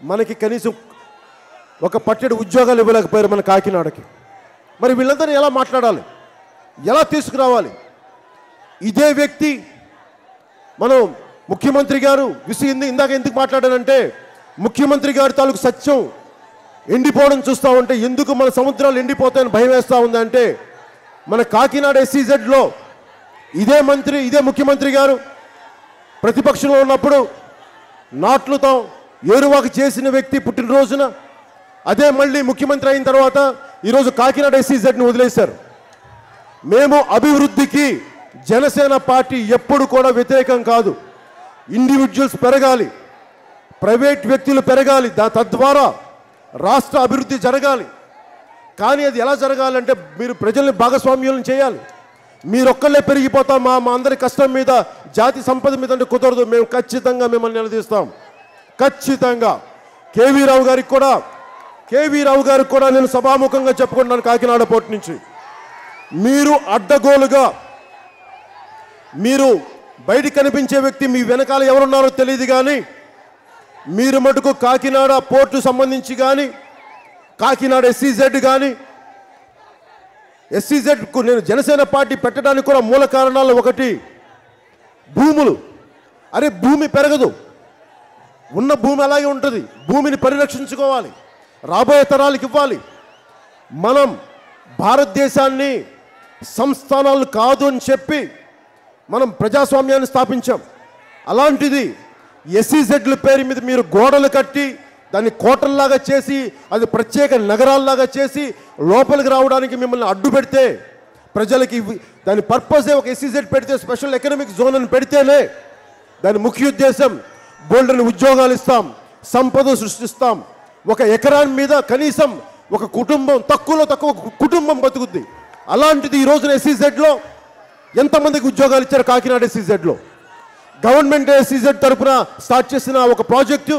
మనకి కనీసం ఒక పట్టెడు ఉద్యోగాలు ఇవ్వలేకపోయారు మన కాకినాడకి. మరి వీళ్ళందరినీ ఎలా మాట్లాడాలి, ఎలా తీసుకురావాలి? ఇదే వ్యక్తి మనం ముఖ్యమంత్రి గారు ఇందాక ఎందుకు మాట్లాడానంటే, ముఖ్యమంత్రి గారి తాలూకు సత్యం ఎండిపోవడం చూస్తూ ఉంటే ఎందుకు మన సముద్రాలు ఎండిపోతాయని భయం వేస్తూ ఉందంటే, మన కాకినాడ SEZలో ఇదే ముఖ్యమంత్రి గారు ప్రతిపక్షంలో ఉన్నప్పుడు నాట్లుతో ఏరువాకు చేసిన వ్యక్తి పుట్టినరోజున, అదే మళ్ళీ ముఖ్యమంత్రి అయిన తర్వాత ఈరోజు కాకినాడ SEZని వదిలేశారు. మేము అభివృద్ధికి జనసేన పార్టీ ఎప్పుడు కూడా వ్యతిరేకం కాదు. ఇండివిజువల్స్ పెరగాలి, ప్రైవేట్ వ్యక్తులు పెరగాలి, తద్వారా రాష్ట్ర అభివృద్ధి జరగాలి. కానీ అది ఎలా జరగాలంటే మీరు ప్రజల్ని భాగస్వామ్యం చేయాలి. మీరొక్కళ్ళే పెరిగిపోతాం, మా అందరి కష్టం మీద, జాతి సంపద మీద అంటే కుదరదు. మేము ఖచ్చితంగా మిమ్మల్ని నిలదీస్తాం, ఖచ్చితంగా. కేవీ రావు గారికి కూడా నేను సభాముఖంగా చెప్పుకుంటున్నాను. కాకినాడ పోర్టు నుంచి మీరు అడ్డగోలుగా, మీరు బయటికి కనిపించే వ్యక్తి, మీ వెనకాల ఎవరున్నారో తెలియదు, కానీ మీరు మటుకు కాకినాడ పోర్టు సంబంధించి కానీ, కాకినాడ ఎస్సీజెడ్ కానీ, ఎస్సీజెడ్కు నేను జనసేన పార్టీ పెట్టడానికి కూడా మూల కారణాలు ఒకటి భూములు. అరే భూమి పెరగదు, ఉన్న భూమి అలాగే ఉంటుంది. భూమిని పరిరక్షించుకోవాలి, రాబోయే తరాలకు ఇవ్వాలి. మనం భారతదేశాన్ని సంస్థానాలు కాదు అని చెప్పి మనం ప్రజాస్వామ్యాన్ని స్థాపించాం. అలాంటిది ఎస్సీజెడ్ల పేరు మీద మీరు గోడలు కట్టి దాన్ని కోటల్లాగా చేసి, అది ప్రత్యేక నగరాల్లాగా చేసి లోపలికి రావడానికి మిమ్మల్ని అడ్డు పెడితే, ప్రజలకి దాని పర్పసే ఒక ఎస్సీజెడ్ పెడితే, స్పెషల్ ఎకనామిక్ జోన్ అని పెడితేనే దాని ముఖ్య ఉద్దేశం బోల్డర్ని ఉద్యోగాలు ఇస్తాం, సంపద సృష్టిస్తాం. ఒక ఎకరాన్ మీద కనీసం ఒక కుటుంబం, తక్కువ కుటుంబం బతుకుద్ది. అలాంటిది ఈ రోజున ఎస్సీజెడ్లో ఎంతమందికి ఉద్యోగాలు ఇచ్చారు? కాకినాడ ఎస్సీజెడ్లో గవర్నమెంట్ ఎస్సీజెడ్ తరఫున స్టార్ట్ చేసిన ఒక ప్రాజెక్టు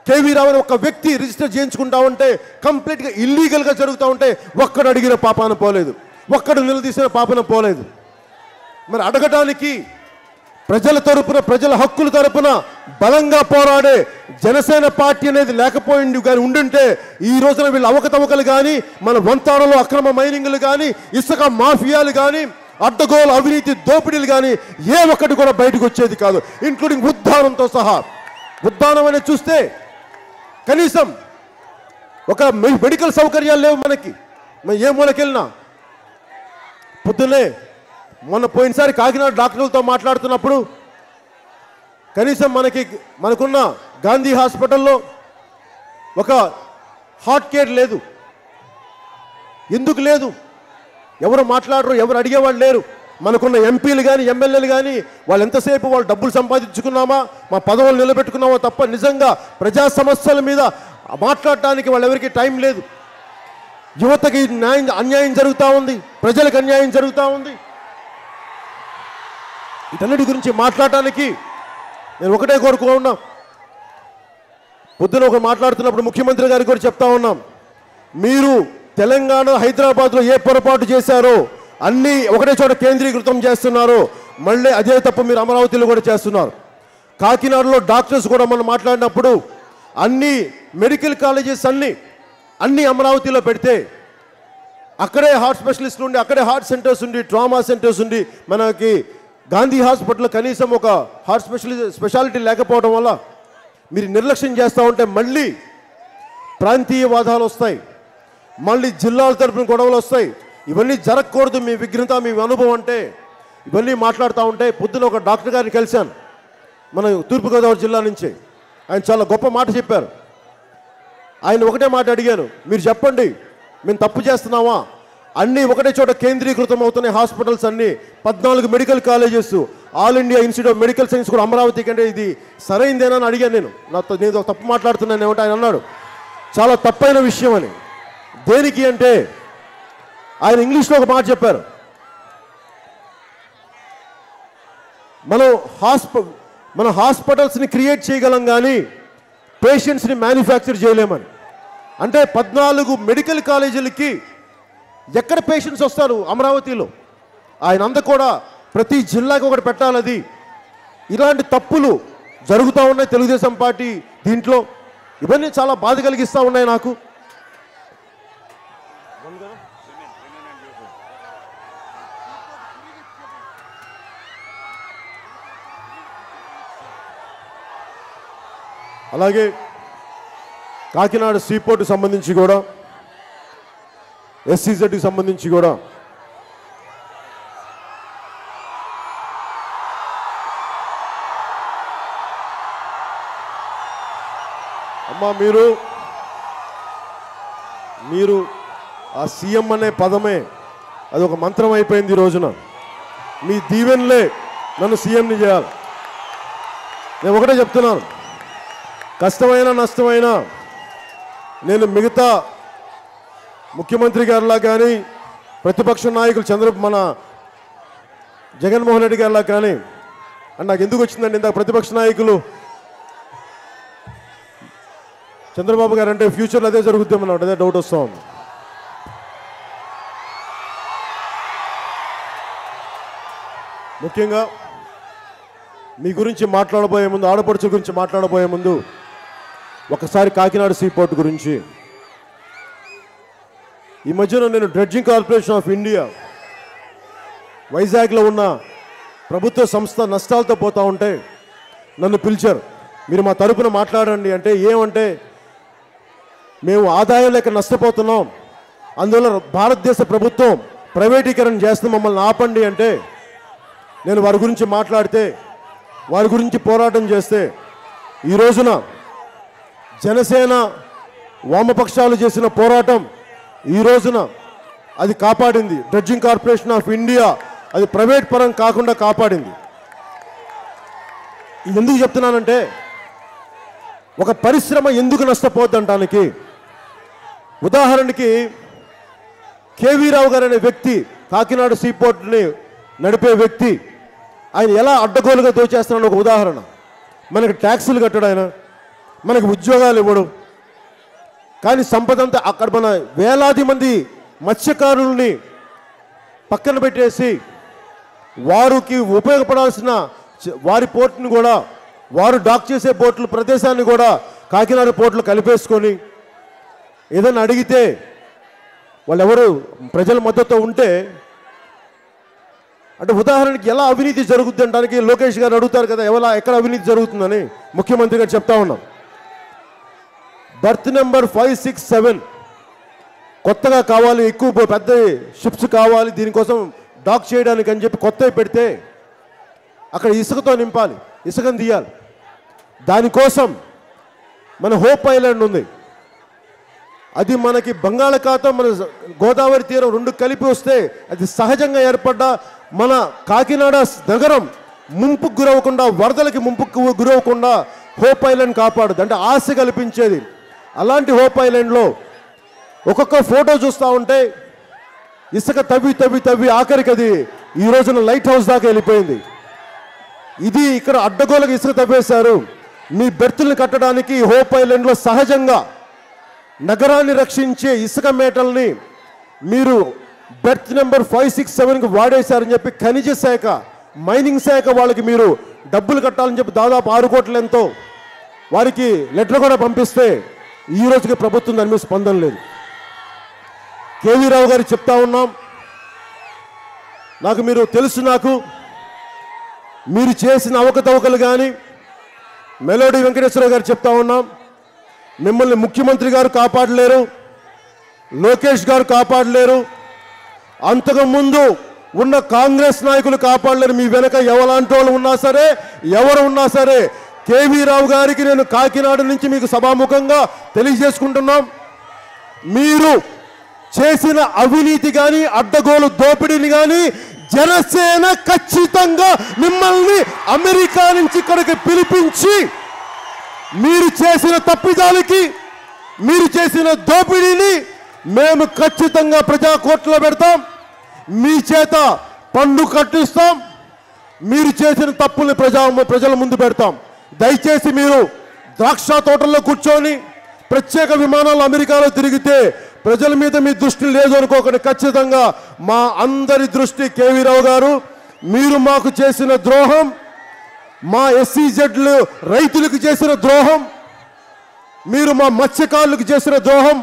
కేవీ రావు అని ఒక వ్యక్తి రిజిస్టర్ చేయించుకుంటా ఉంటే, కంప్లీట్గా ఇల్లీగల్గా జరుగుతూ ఉంటే ఒక్కడు అడిగిన పాపాన పోలేదు, ఒక్కడు నిలదీసిన పాపన పోలేదు. మరి అడగడానికి ప్రజల తరపున, ప్రజల హక్కుల తరపున బలంగా పోరాడే జనసేన పార్టీ అనేది లేకపోయింది కానీ ఉండుంటే ఈ రోజున వీళ్ళు అవకతవకలు కానీ, మన వంతాడలో అక్రమ మైనింగ్లు కానీ, ఇసుక మాఫియాలు కానీ, అడ్డగోలు అవినీతి దోపిడీలు కానీ ఏ ఒక్కటి కూడా బయటకు వచ్చేది కాదు, ఇంక్లూడింగ్ ఉద్దానంతో సహా. ఉద్దానం అనేది చూస్తే కనీసం ఒక మెడికల్ సౌకర్యాలు లేవు మనకి. ఏ మూలకెళ్ళినా పొద్దున్నే మొన్న పోయినసారి కాకినాడ డాక్టర్లతో మాట్లాడుతున్నప్పుడు కనీసం మనకున్న గాంధీ హాస్పిటల్లో ఒక హార్ట్ కేర్ లేదు. ఎందుకు లేదు? ఎవరు మాట్లాడరు, ఎవరు అడిగేవాళ్ళు లేరు. మనకున్న ఎంపీలు కానీ, ఎమ్మెల్యేలు కానీ వాళ్ళు ఎంతసేపు వాళ్ళు డబ్బులు సంపాదించుకున్నామా, మా పదవులు నిలబెట్టుకున్నామా తప్ప నిజంగా ప్రజా సమస్యల మీద మాట్లాడటానికి వాళ్ళెవరికి టైం లేదు. యువతకి అన్యాయం జరుగుతూ ఉంది, ప్రజలకు అన్యాయం జరుగుతూ ఉంది. వీటన్నిటి గురించి మాట్లాడటానికి నేను ఒకటే కోరుకున్నా. పొద్దున ఒక మాట్లాడుతున్నప్పుడు ముఖ్యమంత్రి గారికి కూడా చెప్తా ఉన్నాం, మీరు తెలంగాణ హైదరాబాద్లో ఏ పొరపాటు చేశారో అన్నీ ఒకటే చోట కేంద్రీకృతం చేస్తున్నారు, మళ్ళీ అదే తప్పు మీరు అమరావతిలో కూడా చేస్తున్నారు. కాకినాడలో డాక్టర్స్ కూడా మనం మాట్లాడినప్పుడు అన్ని మెడికల్ కాలేజెస్ అన్నీ అమరావతిలో పెడితే అక్కడే హార్ట్ స్పెషలిస్టులు ఉండి, అక్కడే హార్ట్ సెంటర్స్ ఉండి, ట్రామా సెంటర్స్ ఉండి, మనకి గాంధీ హాస్పిటల్లో కనీసం ఒక హార్ట్ స్పెషాలిటీ లేకపోవడం వల్ల మీరు నిర్లక్ష్యం చేస్తూ ఉంటే మళ్ళీ ప్రాంతీయవాదాలు వస్తాయి, మళ్ళీ జిల్లాల తరపున గొడవలు వస్తాయి. ఇవన్నీ జరగకూడదు. మీ విఘ్నత, మీ అనుభవం అంటే ఇవన్నీ మాట్లాడుతూ ఉంటే పొద్దున ఒక డాక్టర్ గారిని కలిశాను, మన తూర్పుగోదావరి జిల్లా నుంచి. ఆయన చాలా గొప్ప మాట చెప్పారు. ఆయన ఒకటే మాట అడిగాను, మీరు చెప్పండి మేము తప్పు చేస్తున్నామా? అన్నీ ఒకటే చోట కేంద్రీకృతం అవుతున్నాయి హాస్పిటల్స్ అన్నీ, 14 medical colleges, all India institute of medical science కూడా అమరావతి కంటే ఇది సరైందేనా అని అడిగాను. నేను తప్పు మాట్లాడుతున్నాను ఏమంటే ఆయన అన్నాడు చాలా తప్పైన విషయం అని. దేనికి అంటే ఆయన ఇంగ్లీష్లో ఒక మాట చెప్పారు, మనం హాస్పిటల్స్ని క్రియేట్ చేయగలం కానీ పేషెంట్స్ని మ్యానుఫ్యాక్చర్ చేయలేమని. అంటే 14 మెడికల్ కాలేజీలకి ఎక్కడ పేషెంట్స్ వస్తారు? అమరావతిలో. ఆయన అంతా కూడా ప్రతి జిల్లాకి ఒకటి పెట్టాలది. ఇలాంటి తప్పులు జరుగుతూ ఉన్నాయి తెలుగుదేశం పార్టీ దీంట్లో. ఇవన్నీ చాలా బాధ కలిగిస్తూ ఉన్నాయి నాకు. అలాగే కాకినాడ సీపోర్టు సంబంధించి కూడా, ఎస్సీజెడ్కి సంబంధించి కూడా అమ్మా మీరు ఆ సీఎం అనే పదమే అది ఒక మంత్రం అయిపోయింది ఈ రోజున. మీ దీవెనలే నన్ను సీఎంని చేయాలి. నేను ఒకటే చెప్తున్నాను, కష్టమైన నష్టమైన నేను మిగతా ముఖ్యమంత్రి గారిలా కానీ ప్రతిపక్ష నాయకులు మన జగన్మోహన్ రెడ్డి గారిలా కానీ అని నాకు ఎందుకు వచ్చిందండి ఇందాక ప్రతిపక్ష నాయకులు చంద్రబాబు గారు అంటే ఫ్యూచర్లో అదే జరుగుతామన్నమాట, అదే డౌట్ వస్తూ ఉంది. ముఖ్యంగా మీ గురించి మాట్లాడబోయే ముందు, ఆడపడుచు గురించి మాట్లాడబోయే ముందు ఒకసారి కాకినాడ సీపోర్ట్ గురించి. ఈ మధ్యన నేను డ్రెడ్జింగ్ కార్పొరేషన్ ఆఫ్ ఇండియా వైజాగ్లో ఉన్న ప్రభుత్వ సంస్థ నష్టాలతో పోతూ ఉంటే నన్ను పిలిచారు, మీరు మా తరపున మాట్లాడండి అంటే. ఏమంటే మేము ఆదాయం లేక నష్టపోతున్నాం, అందువల్ల భారతదేశ ప్రభుత్వం ప్రైవేటీకరణ చేస్తే మమ్మల్ని ఆపండి అంటే, నేను వారి గురించి మాట్లాడితే, వారి గురించి పోరాటం చేస్తే, ఈ రోజున జనసేన వామపక్షాలు చేసిన పోరాటం ఈ రోజున అది కాపాడింది. డ్రెడ్జింగ్ కార్పొరేషన్ ఆఫ్ ఇండియా అది ప్రైవేట్ పరం కాకుండా కాపాడింది. ఇది ఎందుకు చెప్తున్నానంటే, ఒక పరిశ్రమ ఎందుకు నష్టపోద్దంటానికి ఉదాహరణకి కేవీ రావు గారు అనే వ్యక్తి, కాకినాడ సీపోర్ట్ని నడిపే వ్యక్తి, ఆయన ఎలా అడ్డగోలుగా దోచేస్తున్నాడు ఒక ఉదాహరణ. మనకి ట్యాక్సులు కట్టడు ఆయన, మనకి ఉద్యోగాలు ఇవ్వడు, కానీ సంపద అంతా అక్కడ మన వేలాది మంది మత్స్యకారుల్ని పక్కన పెట్టేసి వారికి ఉపయోగపడాల్సిన వారి పోర్టుని కూడా, వారు డాక్ చేసే పోర్టుల ప్రదేశాన్ని కూడా కాకినాడ పోర్టులు కలిపేసుకొని ఏదైనా అడిగితే వాళ్ళు ఎవరు ప్రజల మద్దతు ఉంటే, అంటే ఉదాహరణకి ఎలా అవినీతి జరుగుతుంది అనడానికి లోకేష్ గారు అడుగుతారు కదా, ఎక్కడ అవినీతి జరుగుతుందని ముఖ్యమంత్రి గారు చెప్తా ఉన్నాం. బర్త్ నెంబర్ 567 కొత్తగా కావాలి, ఎక్కువ పెద్ద షిప్స్ కావాలి దీనికోసం డాక్ చేయడానికి అని చెప్పి కొత్తవి పెడితే అక్కడ ఇసుకతో నింపాలి, ఇసుకను తీయాలి. దానికోసం మన హోప్ ఐలాండ్ ఉంది, అది మనకి బంగాళాఖాతం మన గోదావరి తీరం రెండు కలిపి వస్తే అది సహజంగా ఏర్పడ్డ మన కాకినాడ నగరం ముంపుకు గురవకుండా, వరదలకి ముంపుకు గురవకుండా హోప్ ఐలాండ్ కాపాడుది, అంటే ఆశ కల్పించేది. అలాంటి హోప్ ఐలాండ్లో ఒక్కొక్క ఫోటో చూస్తూ ఉంటే ఇసుక తవ్వి తవ్వి తవ్వి ఆఖరికి అది ఈ రోజున లైట్ హౌస్ దాకా వెళ్ళిపోయింది. ఇది ఇక్కడ అడ్డగోలుగా ఇసుక తవ్వేశారు. మీ బెర్తుల్ని కట్టడానికి హోప్ ఐలాండ్లో సహజంగా నగరాన్ని రక్షించే ఇసుక మేటల్ని మీరు బెర్త్ నెంబర్ 567కి వాడేశారని చెప్పి ఖనిజ శాఖ, మైనింగ్ శాఖ వాళ్ళకి మీరు డబ్బులు కట్టాలని చెప్పి దాదాపు 6 కోట్ల ఎంతో వారికి లెటర్ కూడా పంపిస్తే ఈ రోజుకి ప్రభుత్వం దాని మీద స్పందన లేదు. కేవీ రావు గారు చెప్తా ఉన్నాం, నాకు మీరు తెలుసు, నాకు మీరు చేసిన అవకతవకలు కానీ మెలోడీ వెంకటేశ్వరరావు గారు చెప్తా ఉన్నాం, మిమ్మల్ని ముఖ్యమంత్రి గారు కాపాడలేరు, లోకేష్ గారు కాపాడలేరు, అంతకుముందు ఉన్న కాంగ్రెస్ నాయకులు కాపాడలేరు. మీ వెనక ఎవలాంటి వాళ్ళు ఉన్నా సరే, ఎవరు ఉన్నా సరే, కేవీ రావు గారికి నేను కాకినాడ నుంచి మీకు సభాముఖంగా తెలియజేసుకుంటున్నాం, మీరు చేసిన అవినీతి కానీ అడ్డగోలు దోపిడీని కానీ జనసేన ఖచ్చితంగా మిమ్మల్ని అమెరికా నుంచి ఇక్కడికి పిలిపించి మీరు చేసిన తప్పిదాలకి, మీరు చేసిన దోపిడీని మేము ఖచ్చితంగా ప్రజా కోర్టులో పెడతాం, మీ చేత పన్ను కట్టిస్తాం, మీరు చేసిన తప్పుల్ని ప్రజల ముందు పెడతాం. దయచేసి మీరు ద్రాక్ష తోటల్లో కూర్చొని ప్రత్యేక విమానాలు అమెరికాలో తిరిగితే ప్రజల మీద మీ దృష్టి లేదు అనుకోకండి. ఖచ్చితంగా మా అందరి దృష్టి కేవీ రావు గారు, మీరు మాకు చేసిన ద్రోహం, మా ఎస్సీజెడ్లు రైతులకు చేసిన ద్రోహం, మీరు మా మత్స్యకారులకు చేసిన ద్రోహం,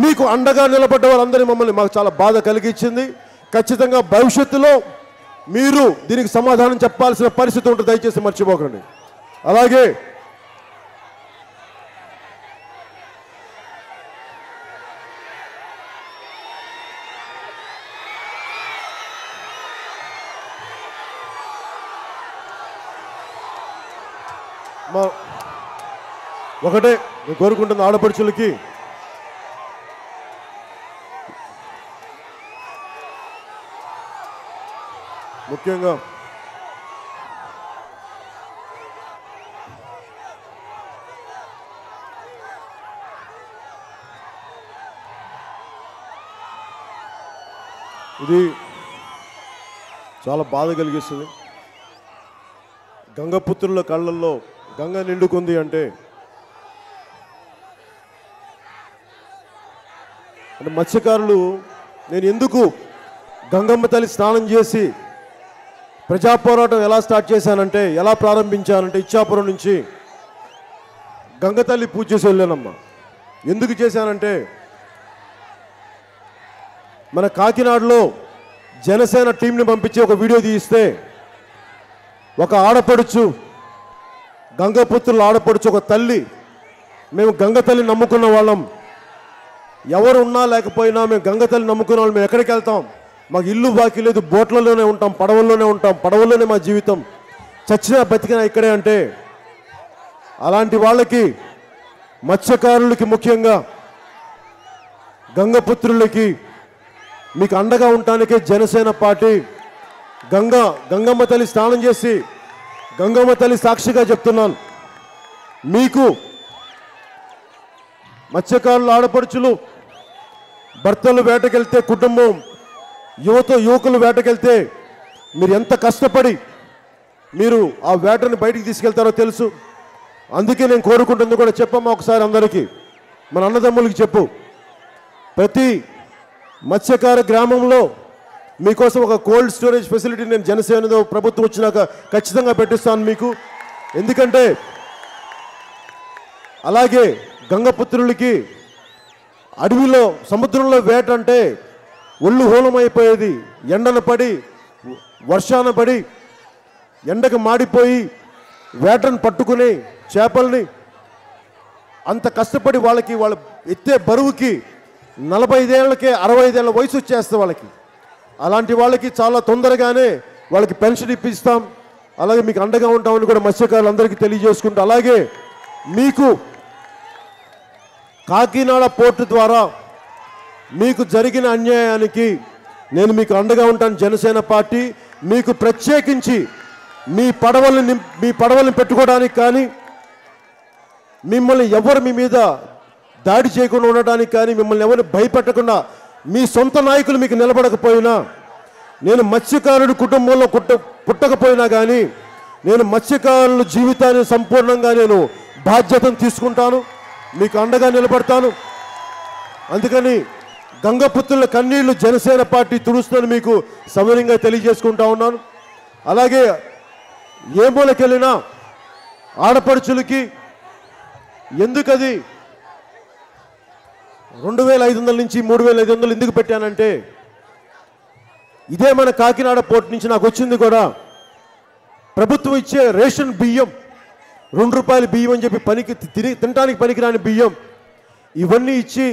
మీకు అండగా నిలబడ్డ వాళ్ళందరినీ మమ్మల్ని మాకు చాలా బాధ కలిగించింది. ఖచ్చితంగా భవిష్యత్తులో మీరు దీనికి సమాధానం చెప్పాల్సిన పరిస్థితి ఉంటుంది, దయచేసి మర్చిపోకండి. అలాగే ఒకటే నేను కోరుకుంటున్న ఆడపడుచులకి, ముఖ్యంగా ఇది చాలా బాధ కలిగిస్తుంది. గంగపుత్రుల కళ్ళల్లో గంగ నిండుకుంది అంటే మత్స్యకారులు, నేను ఎందుకు గంగమ్మ తల్లి స్నానం చేసి ప్రజా పోరాటం ఎలా స్టార్ట్ చేశానంటే, ఎలా ప్రారంభించానంటే, ఇచ్చాపురం నుంచి గంగ తల్లి పూజ చేసి వెళ్ళానమ్మా. ఎందుకు చేశానంటే, మన కాకినాడలో జనసేన టీంని పంపించి ఒక వీడియో తీయిస్తే ఒక ఆడపడుచు, గంగపుత్రుల ఆడపడుచు, ఒక తల్లి, మేము గంగ తల్లిని నమ్ముకున్న వాళ్ళం, ఎవరు ఉన్నా లేకపోయినా మేము గంగ తల్లిని నమ్ముకున్న వాళ్ళు, మేము ఎక్కడికి వెళ్తాం, మాకు ఇల్లు బాకీ లేదు, బోట్లలోనే ఉంటాం, పడవల్లోనే ఉంటాం, పడవల్లోనే మా జీవితం, చచ్చినా బతికినా ఇక్కడే అంటే, అలాంటి వాళ్ళకి, మత్స్యకారులకి, ముఖ్యంగా గంగపుత్రులకి మీకు అండగా ఉండటానికే జనసేన పార్టీ గంగమ్మ తల్లి స్నానం చేసి, గంగమ్మ తల్లి సాక్షిగా చెప్తున్నాను, మీకు మత్స్యకారులు ఆడపడుచులు భర్తలు వేటకెళ్తే, కుటుంబం యువకులు వేటకెళ్తే మీరు ఎంత కష్టపడి మీరు ఆ వేటని బయటికి తీసుకెళ్తారో తెలుసు. అందుకే నేను కోరుకుంటుంది కూడా, చెప్పమ్మా ఒకసారి అందరికీ, మన అన్నదమ్ములకి చెప్పు, ప్రతి మత్స్యకార గ్రామంలో మీకోసం ఒక కోల్డ్ స్టోరేజ్ ఫెసిలిటీ నేను జనసేన ప్రభుత్వం వచ్చినాక ఖచ్చితంగా పెట్టిస్తాను మీకు. ఎందుకంటే అలాగే గంగపుత్రులకి అడవిలో, సముద్రంలో వేట అంటే ఒళ్ళు హోలమైపోయేది, ఎండన పడి, వర్షాన పడి, ఎండకు మాడిపోయి వేటను పట్టుకుని చేపల్ని అంత కష్టపడి వాళ్ళకి, వాళ్ళ ఎత్తే బరువుకి 45 ఏళ్ళకే 65 ఏళ్ళ వయసు వచ్చేస్తే వాళ్ళకి, అలాంటి వాళ్ళకి చాలా తొందరగానే వాళ్ళకి పెన్షన్ ఇప్పిస్తాం. అలాగే మీకు అండగా ఉంటామని కూడా మత్స్యకారులందరికీ తెలియజేసుకుంటూ, అలాగే మీకు కాకినాడ పోర్టు ద్వారా మీకు జరిగిన అన్యాయానికి నేను మీకు అండగా ఉంటాను. జనసేన పార్టీ మీకు ప్రత్యేకించి మీ పడవల్ని పెట్టుకోవడానికి కానీ, మిమ్మల్ని ఎవరు మీ మీద దాడి చేయకుండా ఉండడానికి కానీ, మిమ్మల్ని ఎవరిని భయపెట్టకుండా మీ సొంత నాయకులు మీకు నిలబడకపోయినా, నేను మత్స్యకారుడి కుటుంబంలో పుట్టకపోయినా కానీ, నేను మత్స్యకారుల జీవితాన్ని సంపూర్ణంగా నేను బాధ్యతను తీసుకుంటాను, మీకు అండగా నిలబడతాను. అందుకని గంగపుత్రుల కన్నీళ్లు జనసేన పార్టీ తుడుస్తుందని మీకు సవినయంగా తెలియజేసుకుంటా ఉన్నాను. అలాగే ఏ మూలకెళ్ళినా ఆడపడుచులకి ఎందుకది 2500 నుంచి 3500 ఎందుకు పెట్టానంటే, ఇదే మన కాకినాడ పోర్టు నుంచి నాకు వచ్చింది కూడా ప్రభుత్వం ఇచ్చే రేషన్ బియ్యం, ₹2 బియ్యం అని చెప్పి తినడానికి పనికిరాని బియ్యం, ఇవన్నీ ఇచ్చి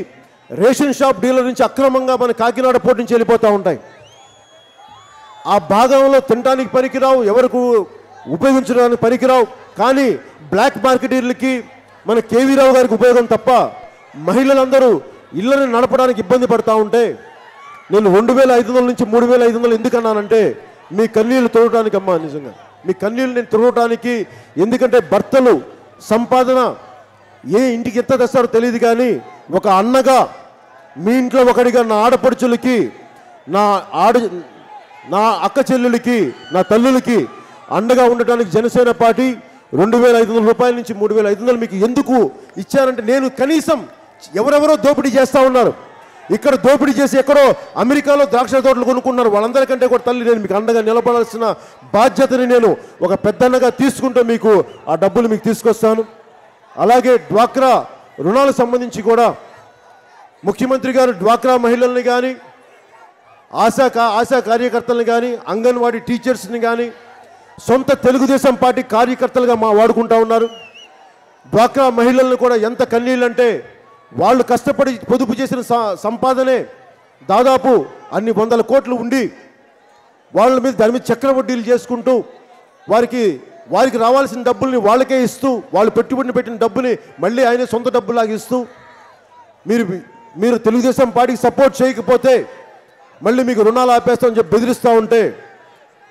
రేషన్ షాప్ డీలర్ నుంచి అక్రమంగా మన కాకినాడ పోర్టు నుంచి వెళ్ళిపోతూ ఉంటాయి. ఆ భాగంలో తినడానికి పనికిరావు, ఎవరికి ఉపయోగించడానికి పనికిరావు, కానీ బ్లాక్ మార్కెటీర్లకి మన కేవీ రావు గారికి ఉపయోగం తప్ప మహిళలందరూ ఇళ్లను నడపడానికి ఇబ్బంది పడతా ఉంటే, నేను 2500 నుంచి 3500 ఎందుకన్నానంటే మీ కన్నీళ్లు తొడటానికి అమ్మా. నిజంగా మీ కన్నీళ్ళు నేను తొడటానికి. ఎందుకంటే భర్తలు సంపాదన ఏ ఇంటికి ఎంత తెస్తారో తెలియదు, కానీ ఒక అన్నగా మీ ఇంట్లో ఒకడిగా నా ఆడపడుచులకి, నా అక్క చెల్లెలకి, నా తల్లులకి అండగా ఉండటానికి జనసేన పార్టీ ₹2500 నుంచి 3500 మీకు ఎందుకు ఇచ్చారంటే, నేను కనీసం ఎవరెవరో దోపిడీ చేస్తూ ఉన్నారు, ఇక్కడ దోపిడీ చేసి ఎక్కడో అమెరికాలో ద్రాక్ష తోటలు కొనుక్కున్నారు, వాళ్ళందరికంటే కూడా తల్లి నేను మీకు అండగా నిలబడాల్సిన బాధ్యతని నేను ఒక పెద్దన్నగా తీసుకుంటూ మీకు ఆ డబ్బులు మీకు తీసుకొస్తాను. అలాగే డ్వాక్రా రుణాలకు సంబంధించి కూడా ముఖ్యమంత్రి గారు డ్వాక్రా మహిళల్ని కానీ, ఆశా కార్యకర్తలను కానీ, అంగన్వాడీ టీచర్స్ని కానీ సొంత తెలుగుదేశం పార్టీ కార్యకర్తలుగా వాడుకుంటా ఉన్నారు. డ్వాక్రా మహిళలను కూడా ఎంత కన్నీళ్ళంటే, వాళ్ళు కష్టపడి పొదుపు చేసిన సంపాదనే దాదాపు అన్ని 100 కోట్లు ఉండి వాళ్ళ మీద దాని మీద చక్రవడ్డీలు చేసుకుంటూ వారికి రావాల్సిన డబ్బుల్ని వాళ్ళకే ఇస్తూ, వాళ్ళు పెట్టుబడిని పెట్టిన డబ్బుని మళ్ళీ ఆయన సొంత డబ్బులాగా ఇస్తూ, మీరు తెలుగుదేశం పార్టీకి సపోర్ట్ చేయకపోతే మళ్ళీ మీకు రుణాలు ఆపేస్తామని చెప్పి బెదిరిస్తూ ఉంటే,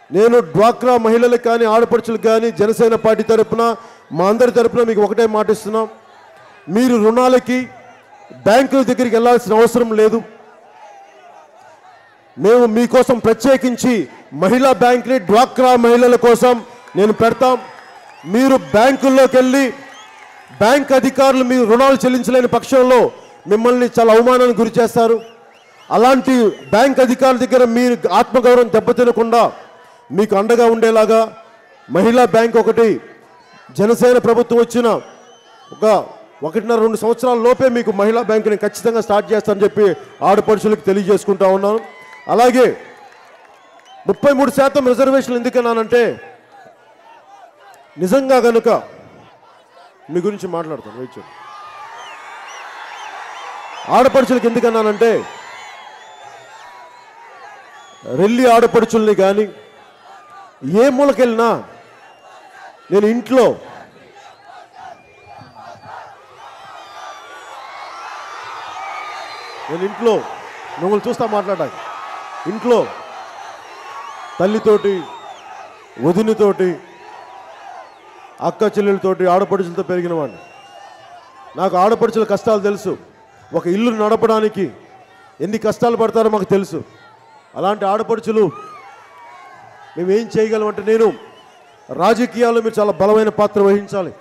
నేను డ్వాక్రా మహిళలకు కానీ ఆడపడుచులకు కానీ జనసేన పార్టీ తరఫున, మా అందరి తరఫున మీకు ఒకటే మాటిస్తున్నాం, మీరు రుణాలకి బ్యాంకుల దగ్గరికి వెళ్ళాల్సిన అవసరం లేదు. మేము మీకోసం ప్రత్యేకించి మహిళా బ్యాంక్ని డ్వాక్రా మహిళల కోసం నేను పెడతాం. మీరు బ్యాంకుల్లోకి వెళ్ళి బ్యాంక్ అధికారులు మీరు రుణాలు చెల్లించలేని పక్షంలో మిమ్మల్ని చాలా అవమానానికి గురి చేస్తారు. అలాంటి బ్యాంక్ అధికారుల దగ్గర మీరు ఆత్మగౌరవం దెబ్బతినకుండా మీకు అండగా ఉండేలాగా మహిళా బ్యాంక్ ఒకటి జనసేన ప్రభుత్వం వచ్చిన ఒక 1.5-2 సంవత్సరాల లోపే మీకు మహిళా బ్యాంకుని ఖచ్చితంగా స్టార్ట్ చేస్తానని చెప్పి ఆడపడుచులకు తెలియజేసుకుంటా ఉన్నాను. అలాగే 33% రిజర్వేషన్లు ఎందుకన్నానంటే నిజంగా కనుక మీ గురించి మాట్లాడతాను. వెయిట్ చేయండి. ఆడపడుచులకు ఎందుకన్నానంటే రెల్లి ఆడపడుచుల్ని కానీ ఏ మూలకెళ్ళినా నేను ఇంట్లో మిమ్మల్ని చూస్తా మాట్లాడాలి. ఇంట్లో తల్లితోటి, వదినతోటి, అక్క చెల్లెలతోటి, ఆడపడుచులతో పెరిగిన వాడిని. నాకు ఆడపడుచుల కష్టాలు తెలుసు. ఒక ఇల్లు నడపడానికి ఎన్ని కష్టాలు పడతారో మాకు తెలుసు. అలాంటి ఆడపడుచులు మేమేం చేయగలమంటే, నేను రాజకీయాల్లో మీరు చాలా బలమైన పాత్ర వహించాలి.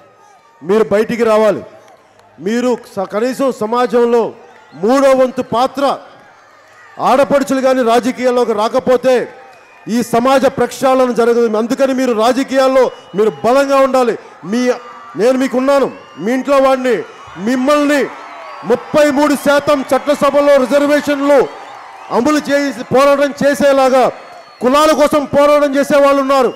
మీరు బయటికి రావాలి. మీరు కనీసం సమాజంలో 3వ వంతు పాత్ర ఆడపడుచులు కానీ రాజకీయాల్లోకి రాకపోతే ఈ సమాజ ప్రక్షాళన జరగదు. అందుకని మీరు రాజకీయాల్లో మీరు బలంగా ఉండాలి. నేను మీకున్నాను, మీ ఇంట్లో వాడిని. మిమ్మల్ని 33% చట్టసభలో రిజర్వేషన్లు అమలు చేసి పోరాటం చేసేలాగా కులాల కోసం పోరాటం చేసేవాళ్ళు ఉన్నారు.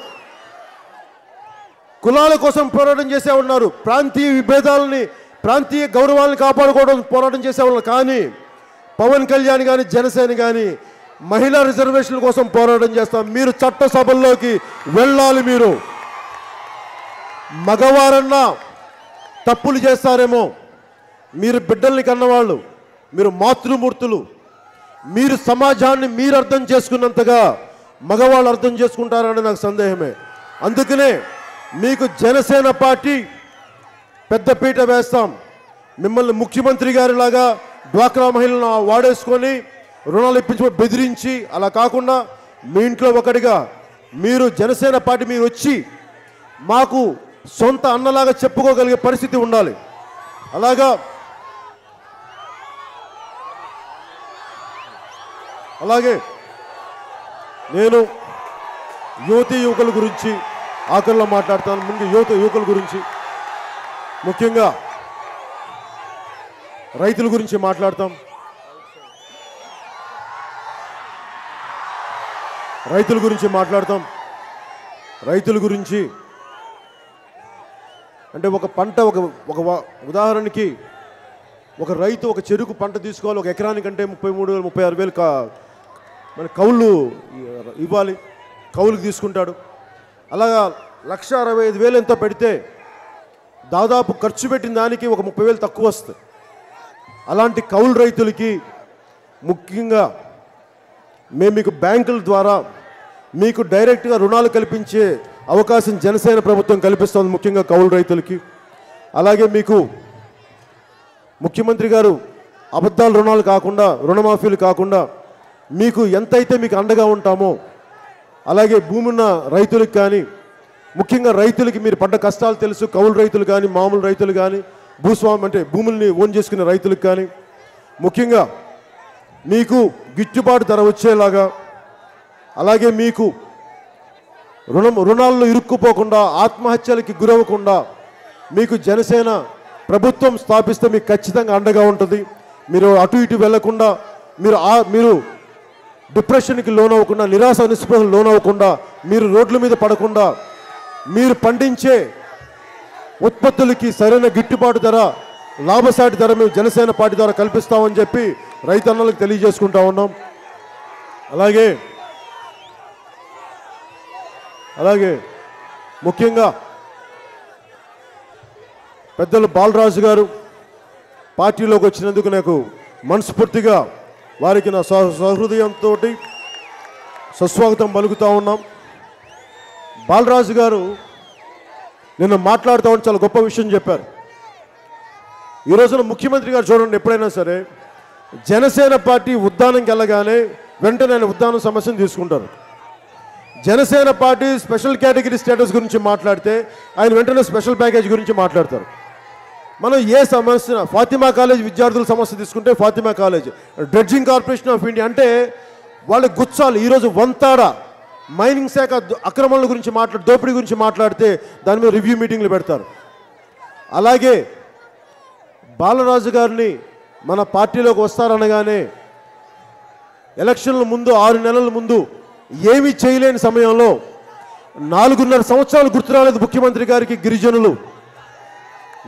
కులాల కోసం పోరాటం చేసే ఉన్నారు. ప్రాంతీయ విభేదాలని, ప్రాంతీయ గౌరవాలను కాపాడుకోవడం పోరాటం చేసేవాళ్ళు. కానీ పవన్ కళ్యాణ్ కానీ జనసేన కానీ మహిళా రిజర్వేషన్ల కోసం పోరాటం చేస్తాం. మీరు చట్టసభల్లోకి వెళ్ళాలి. మీరు మగవారన్నా తప్పులు చేస్తారేమో, మీరు బిడ్డల్ని కన్నవాళ్ళు, మీరు మాతృమూర్తులు. మీరు సమాజాన్ని మీరు అర్థం చేసుకున్నంతగా మగవాళ్ళు అర్థం చేసుకుంటారని నాకు సందేహమే. అందుకనే మీకు జనసేన పార్టీ పెద్దపీట వేస్తాం. మిమ్మల్ని ముఖ్యమంత్రి గారిలాగా డ్వాక్రా మహిళలను వాడేసుకొని రుణాలు ఇప్పించి బెదిరించి అలా కాకుండా మీ ఇంట్లో ఒకటిగా మీరు జనసేన పార్టీ మీరు వచ్చి మాకు సొంత అన్నలాగా చెప్పుకోగలిగే పరిస్థితి ఉండాలి. అలాగే నేను యువతీ యువకుల గురించి ఆఖరిలో మాట్లాడతాను. ముందు యువకుల గురించి, ముఖ్యంగా రైతుల గురించి మాట్లాడతాం. రైతుల గురించి అంటే ఒక పంట, ఒక ఉదాహరణకి ఒక రైతు ఒక చెరుకు పంట తీసుకోవాలి. ఒక ఎకరానికంటే 33,000-36,000 మన కౌలు ఇవ్వాలి. కౌలుకి తీసుకుంటాడు. అలాగా 1,65,000 ఎంతో పెడితే దాదాపు ఖర్చు పెట్టిన దానికి ఒక 30,000 తక్కువ వస్తుంది. అలాంటి కౌలు రైతులకి ముఖ్యంగా మేము మీకు బ్యాంకుల ద్వారా మీకు డైరెక్ట్గా రుణాలు కల్పించే అవకాశం జనసేన ప్రభుత్వం కల్పిస్తుంది, ముఖ్యంగా కౌలు రైతులకి. అలాగే మీకు ముఖ్యమంత్రి గారు అబద్ధాల రుణాలు కాకుండా, రుణమాఫీలు కాకుండా మీకు ఎంతైతే మీకు అండగా ఉంటామో అలాగే భూమి ఉన్న రైతులకు కానీ, ముఖ్యంగా రైతులకి మీరు పడ్డ కష్టాలు తెలుసు. కౌలు రైతులు కానీ, మామూలు రైతులు కానీ, భూస్వామి అంటే భూముల్ని ఓన్ చేసుకునే రైతులకు కానీ ముఖ్యంగా మీకు గిట్టుబాటు ధర వచ్చేలాగా, అలాగే మీకు రుణాల్లో ఇరుక్కుపోకుండా, ఆత్మహత్యలకి గురవ్వకుండా మీకు జనసేన ప్రభుత్వం స్థాపిస్తే మీకు ఖచ్చితంగా అండగా ఉంటుంది. మీరు అటు ఇటు వెళ్లకుండా, మీరు డిప్రెషన్కి లోనవ్వకుండా, నిరాశ నిస్పృహలు లోనవ్వకుండా, మీరు రోడ్ల మీద పడకుండా, మీరు పండించే ఉత్పత్తులకి సరైన గిట్టుబాటు ధర, లాభసాటి ధర మేము జనసేన పార్టీ ద్వారా కల్పిస్తామని చెప్పి రైతన్నలకు తెలియజేసుకుంటా ఉన్నాం. అలాగే ముఖ్యంగా పెద్దలు బాలరాజు గారు పార్టీలోకి వచ్చినందుకు నాకు మనస్ఫూర్తిగా వారికి నా సహృదయంతో సస్వాగతం పలుకుతూ ఉన్నాం. బాలరాజు గారు నిన్న మాట్లాడుతూ ఉంటే చాలా గొప్ప విషయం చెప్పారు. ఈ రోజున ముఖ్యమంత్రి గారు చూడండి, ఎప్పుడైనా సరే జనసేన పార్టీ ఉద్దానంకి వెళ్ళగానే వెంటనే ఆయన ఉద్దానం సమస్యను తీసుకుంటారు. Janasena party special category status గురించి మాట్లాడితే ఆయన వెంటనే స్పెషల్ ప్యాకేజ్ గురించి మాట్లాడతారు. మనం ఏ సమస్య, ఫాతిమా కాలేజ్ విద్యార్థుల సమస్య తీసుకుంటే Fatima college, dredging corporation of India అంటే వాళ్ళ గుచ్చాలు. ఈరోజు వంతాడ మైనింగ్ శాఖ అక్రమాల గురించి దోపిడీ గురించి మాట్లాడితే దాని మీద రివ్యూ మీటింగ్లు పెడతారు. అలాగే బాలరాజు గారిని మన పార్టీలోకి వస్తారనగానే ఎలక్షన్ల ముందు 6 నెలల ముందు ఏమీ చేయలేని సమయంలో 4.5 సంవత్సరాలు గుర్తురాలేదు ముఖ్యమంత్రి గారికి గిరిజనులు.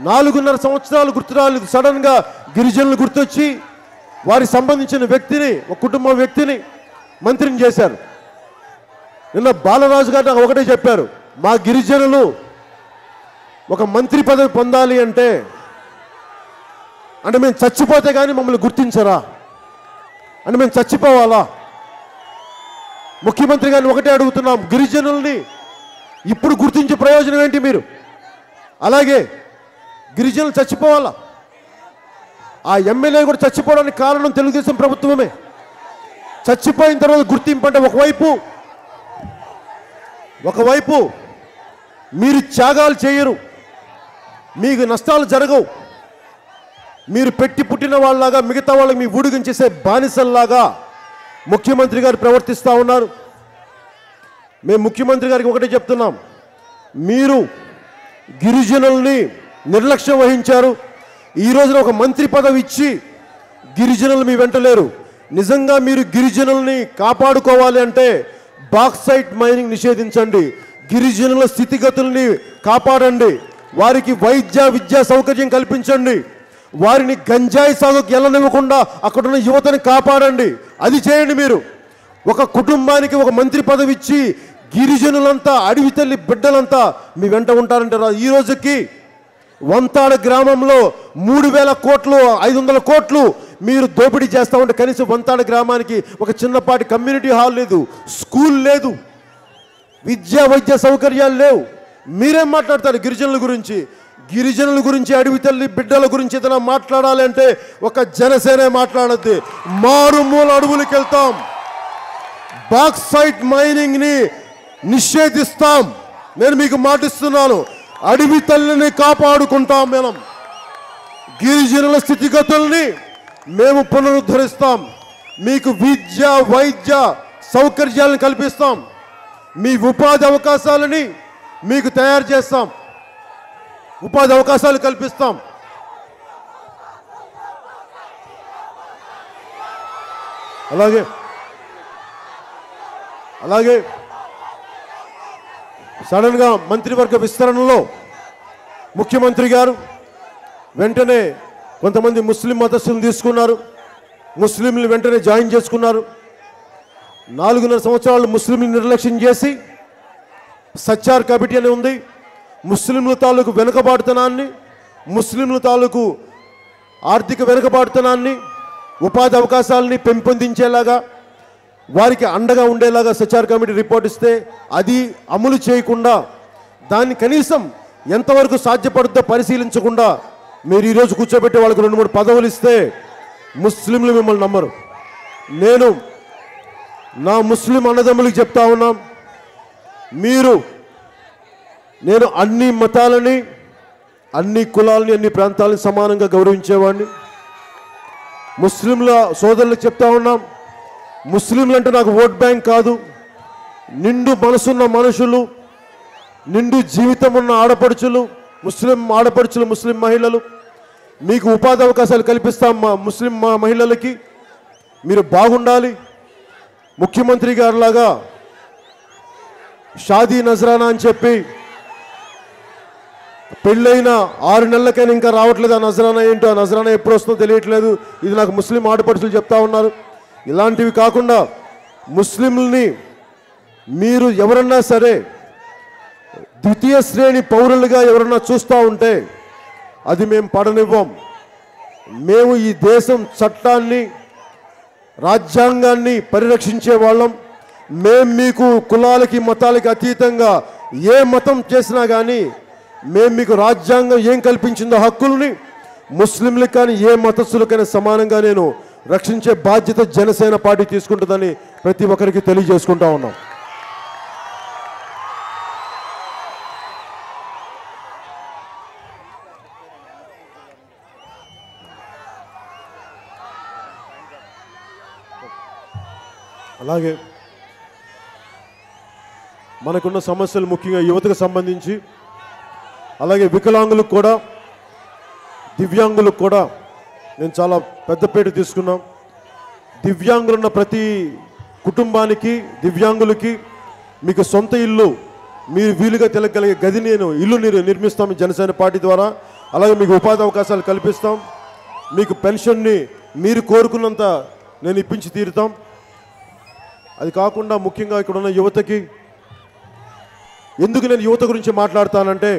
4.5 సంవత్సరాలు గుర్తురాలేదు. సడన్గా గిరిజనులు గుర్తొచ్చి వారికి సంబంధించిన వ్యక్తిని, ఒక కుటుంబం వ్యక్తిని మంత్రిని చేశారు. నిన్న బాలరాజు గారు నాకు ఒకటే చెప్పారు, మా గిరిజనులు ఒక మంత్రి పదవి పొందాలి అంటే మేము చచ్చిపోతే కానీ మమ్మల్ని గుర్తించరా, అంటే మేము చచ్చిపోవాలా? ముఖ్యమంత్రి గారిని ఒకటే అడుగుతున్నాం, గిరిజనుల్ని ఇప్పుడు గుర్తించే ప్రయోజనం ఏంటి మీరు? అలాగే గిరిజనులు చచ్చిపోవాలా? ఆ ఎమ్మెల్యే కూడా చచ్చిపోవడానికి కారణం తెలుగుదేశం ప్రభుత్వమే. చచ్చిపోయిన తర్వాత గుర్తింపు అంటే ఒకవైపు మీరు త్యాగాలు చేయరు, మీకు నష్టాలు జరగవు, మీరు పెట్టి పుట్టిన వాళ్ళలాగా మిగతా వాళ్ళకి మీ ఊడిగించేసే బానిసల్లాగా ముఖ్యమంత్రి గారు ప్రవర్తిస్తూ ఉన్నారు. మేము ముఖ్యమంత్రి గారికి ఒకటే చెప్తున్నాం, మీరు గిరిజనుల్ని నిర్లక్ష్యం వహించారు. ఈ రోజున ఒక మంత్రి పదవి ఇచ్చి గిరిజనులు మీ వెంట లేరు. నిజంగా మీరు గిరిజనుల్ని కాపాడుకోవాలి అంటే బాక్సైట్ మైనింగ్ నిషేధించండి, గిరిజనుల స్థితిగతుల్ని కాపాడండి, వారికి వైద్య విద్యా సౌకర్యం కల్పించండి, వారిని గంజాయి సాగుకు వెళ్ళనివ్వకుండా అక్కడున్న యువతని కాపాడండి. అది చేయండి. మీరు ఒక కుటుంబానికి ఒక మంత్రి పదవి ఇచ్చి గిరిజనులంతా, అడవి తల్లి బిడ్డలంతా మీ వెంట ఉంటారంటే ఈ రోజుకి వంతాడ గ్రామంలో 3,000 కోట్లు 500 కోట్లు మీరు దోపిడీ చేస్తూ ఉంటే కనీసం వంతాడ గ్రామానికి ఒక చిన్నపాటి కమ్యూనిటీ హాల్ లేదు, స్కూల్ లేదు, విద్యా వైద్య సౌకర్యాలు లేవు. మీరేం మాట్లాడతారు గిరిజనుల గురించి? గిరిజనుల గురించి, అడవి తల్లి బిడ్డల గురించి ఏదైనా మాట్లాడాలి అంటే ఒక జనసేనే మాట్లాడద్ది. మారుమూల అడవులకు వెళ్తాం, బాక్సైట్ మైనింగ్ని నిషేధిస్తాం. నేను మీకు మాటిస్తున్నాను, అడవి తల్లిని కాపాడుకుంటాం. మనం గిరిజనుల స్థితిగతుల్ని మేము పునరుద్ధరిస్తాం. మీకు విద్య వైద్య సౌకర్యాలను కల్పిస్తాం. మీ ఉపాధి అవకాశాలని మీకు తయారు చేస్తాం, ఉపాధి అవకాశాలు కల్పిస్తాం. అలాగే సడన్గా మంత్రివర్గ విస్తరణలో ముఖ్యమంత్రి గారు వెంటనే కొంతమంది ముస్లిం మతస్థులను తీసుకున్నారు, ముస్లింలు వెంటనే జాయిన్ చేసుకున్నారు. 4.5 సంవత్సరాలు ముస్లింలు నిర్లక్ష్యం చేసి సచ్చార్ కమిటీ అని ఉంది, ముస్లింల తాలూకు వెనుకబాటుతనాన్ని, ముస్లింల తాలూకు ఆర్థిక వెనుకబాటుతనాన్ని, ఉపాధి అవకాశాలని పెంపొందించేలాగా, వారికి అండగా ఉండేలాగా సచార్ కమిటీ రిపోర్ట్ ఇస్తే అది అమలు చేయకుండా, దాన్ని కనీసం ఎంతవరకు సాధ్యపడుతుందో పరిశీలించకుండా మీరు ఈరోజు కూర్చోబెట్టి వాళ్ళకి 2-3 పదవులు ఇస్తే ముస్లింలు మిమ్మల్ని నమ్మరు. నేను నా ముస్లిం అన్నదమ్ములకు చెప్తా ఉన్నాం, నేను అన్ని మతాలని, అన్ని కులాలని, అన్ని ప్రాంతాలని సమానంగా గౌరవించేవాడిని. ముస్లింల సోదరులకు చెప్తా ఉన్నాం, ముస్లింలు అంటే నాకు ఓట్ బ్యాంక్ కాదు, నిండు మనసున్న మనుషులు, నిండు జీవితం ఉన్న ఆడపడుచులు, ముస్లిం ఆడపడుచులు, ముస్లిం మహిళలు. మీకు ఉపాధి అవకాశాలు కల్పిస్తాం. మా ముస్లిం మహిళలకి మీరు బాగుండాలి. ముఖ్యమంత్రి గారిలాగా షాదీ నజరానా అని చెప్పి పెళ్ళైన 6 నెలలకైనా ఇంకా రావట్లేదు. ఆ నజరానా ఏంటో, ఆ నజరానా ఎప్పుడు వస్తుందో తెలియట్లేదు. ఇది నాకు ముస్లిం ఆడపడుచులు చెప్తా ఉన్నారు. ఇలాంటివి కాకుండా ముస్లింలని మీరు ఎవరన్నా సరే ద్వితీయ శ్రేణి పౌరులుగా ఎవరన్నా చూస్తూ ఉంటే అది మేము పడనివ్వం. మేము ఈ దేశం చట్టాన్ని, రాజ్యాంగాన్ని పరిరక్షించే వాళ్ళం. మేము మీకు కులాలకి మతాలకి అతీతంగా ఏ మతం చేసినా కానీ మేము మీకు రాజ్యాంగం ఏం కల్పించిందో హక్కుల్ని ముస్లింలకు కానీ ఏ మతస్థులకైనా సమానంగా నేను రక్షించే బాధ్యత జనసేన పార్టీ తీసుకుంటుందని ప్రతి ఒక్కరికి తెలియజేసుకుంటా ఉన్నాం. అలాగే మనకున్న సమస్యలు ముఖ్యంగా యువతకు సంబంధించి, అలాగే వికలాంగులకు కూడా దివ్యాంగులకు కూడా నేను చాలా పెద్దపేట తీసుకున్నాం. దివ్యాంగులున్న ప్రతి కుటుంబానికి దివ్యాంగులకి మీకు సొంత ఇల్లు మీరు వీలుగా తెలగలిగే గది ఇల్లు నిర్మిస్తాం జనసేన పార్టీ ద్వారా. అలాగే మీకు ఉపాధి అవకాశాలు కల్పిస్తాం. మీకు పెన్షన్ని మీరు కోరుకున్నంత నేను ఇప్పించి తీరుతాం. అది కాకుండా ముఖ్యంగా ఇక్కడ ఉన్న యువతకి, ఎందుకు నేను యువత గురించి మాట్లాడతానంటే,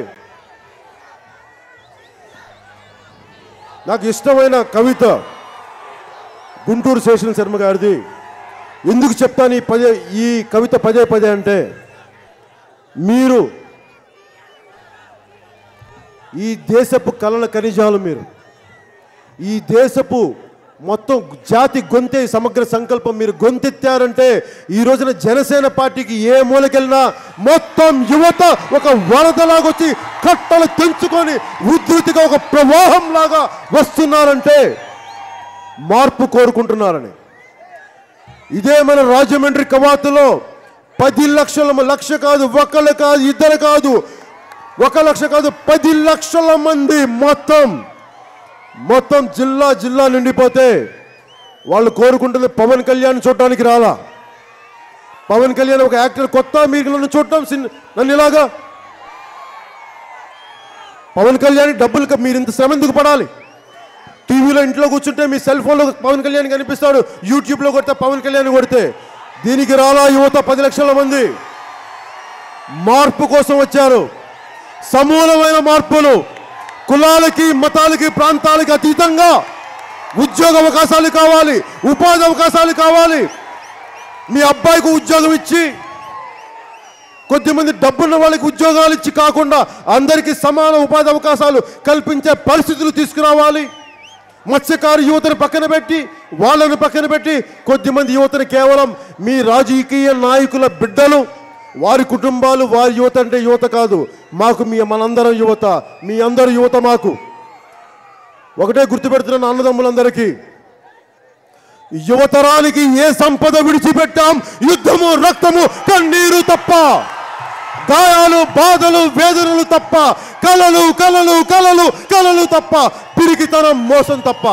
నాకు ఇష్టమైన కవిత గుంటూరు శేషన్ శర్మ గారిది. ఎందుకు చెప్తాను ఈ కవిత పదే పదే అంటే, మీరు ఈ దేశపు కలల ఖనిజాలు, మీరు ఈ దేశపు మొత్తం జాతి గొంతే సమగ్ర సంకల్పం మీరు గొంతెత్తారంటే ఈ రోజున జనసేన పార్టీకి ఏ మూలకెళ్ళినా మొత్తం యువత ఒక వరదలాగొచ్చి కట్టలు తెంచుకొని ఉధృతిగా ఒక ప్రవాహం లాగా వస్తున్నారంటే మార్పు కోరుకుంటున్నారని. ఇదే మన రాజమండ్రి కవాతులో 10 లక్ష కాదు, ఒకళ్ళు కాదు, ఇద్దరు కాదు, 1 లక్ష కాదు, 10 లక్షల మంది మొత్తం జిల్లా నిండిపోతే వాళ్ళు కోరుకుంటుంది పవన్ కళ్యాణ్ చూడటానికి రాలా. పవన్ కళ్యాణ్ ఒక యాక్టర్, కొత్త మీరు నన్ను చూడటం నన్ను ఇలాగా. పవన్ కళ్యాణ్ డబ్బులు మీరు ఇంత శ్రమ ఎందుకు పడాలి? టీవీలో ఇంట్లో కూర్చుంటే మీ సెల్ ఫోన్లో పవన్ కళ్యాణ్ కనిపిస్తాడు, యూట్యూబ్లో కొడితే పవన్ కళ్యాణ్ కొడితే. దీనికి రాలా యువత 10 లక్షల మంది. మార్పు కోసం వచ్చారు, సమూలమైన మార్పులు. కులాలకి మతాలకి ప్రాంతాలకి అతీతంగా ఉద్యోగ అవకాశాలు కావాలి, ఉపాధి అవకాశాలు కావాలి. మీ అబ్బాయికి ఉద్యోగం ఇచ్చి, కొద్దిమంది డబ్బున్న వాళ్ళకి ఉద్యోగాలు ఇచ్చి కాకుండా అందరికీ సమాన ఉపాధి అవకాశాలు కల్పించే పరిస్థితులు తీసుకురావాలి. మత్స్యకారు యువతను పక్కన పెట్టి, వాళ్ళను పక్కన పెట్టి కొద్దిమంది యువతను కేవలం మీ రాజకీయ నాయకుల బిడ్డలు, వారి కుటుంబాలు, వారి యువత అంటే యువత కాదు, మాకు మనందరం యువత, మీ అందరూ యువత. మాకు ఒకటే గుర్తుపెడుతున్నాను అన్నదమ్ములందరికీ, యువతరానికి ఏ సంపద విడిచిపెట్టాం? యుద్ధము, రక్తము, కన్నీరు తప్ప, గాయాలు, బాధలు, వేదనలు తప్ప, కలలు కలలు కలలు కలలు తప్ప, పిరికితనం, మోసం తప్ప.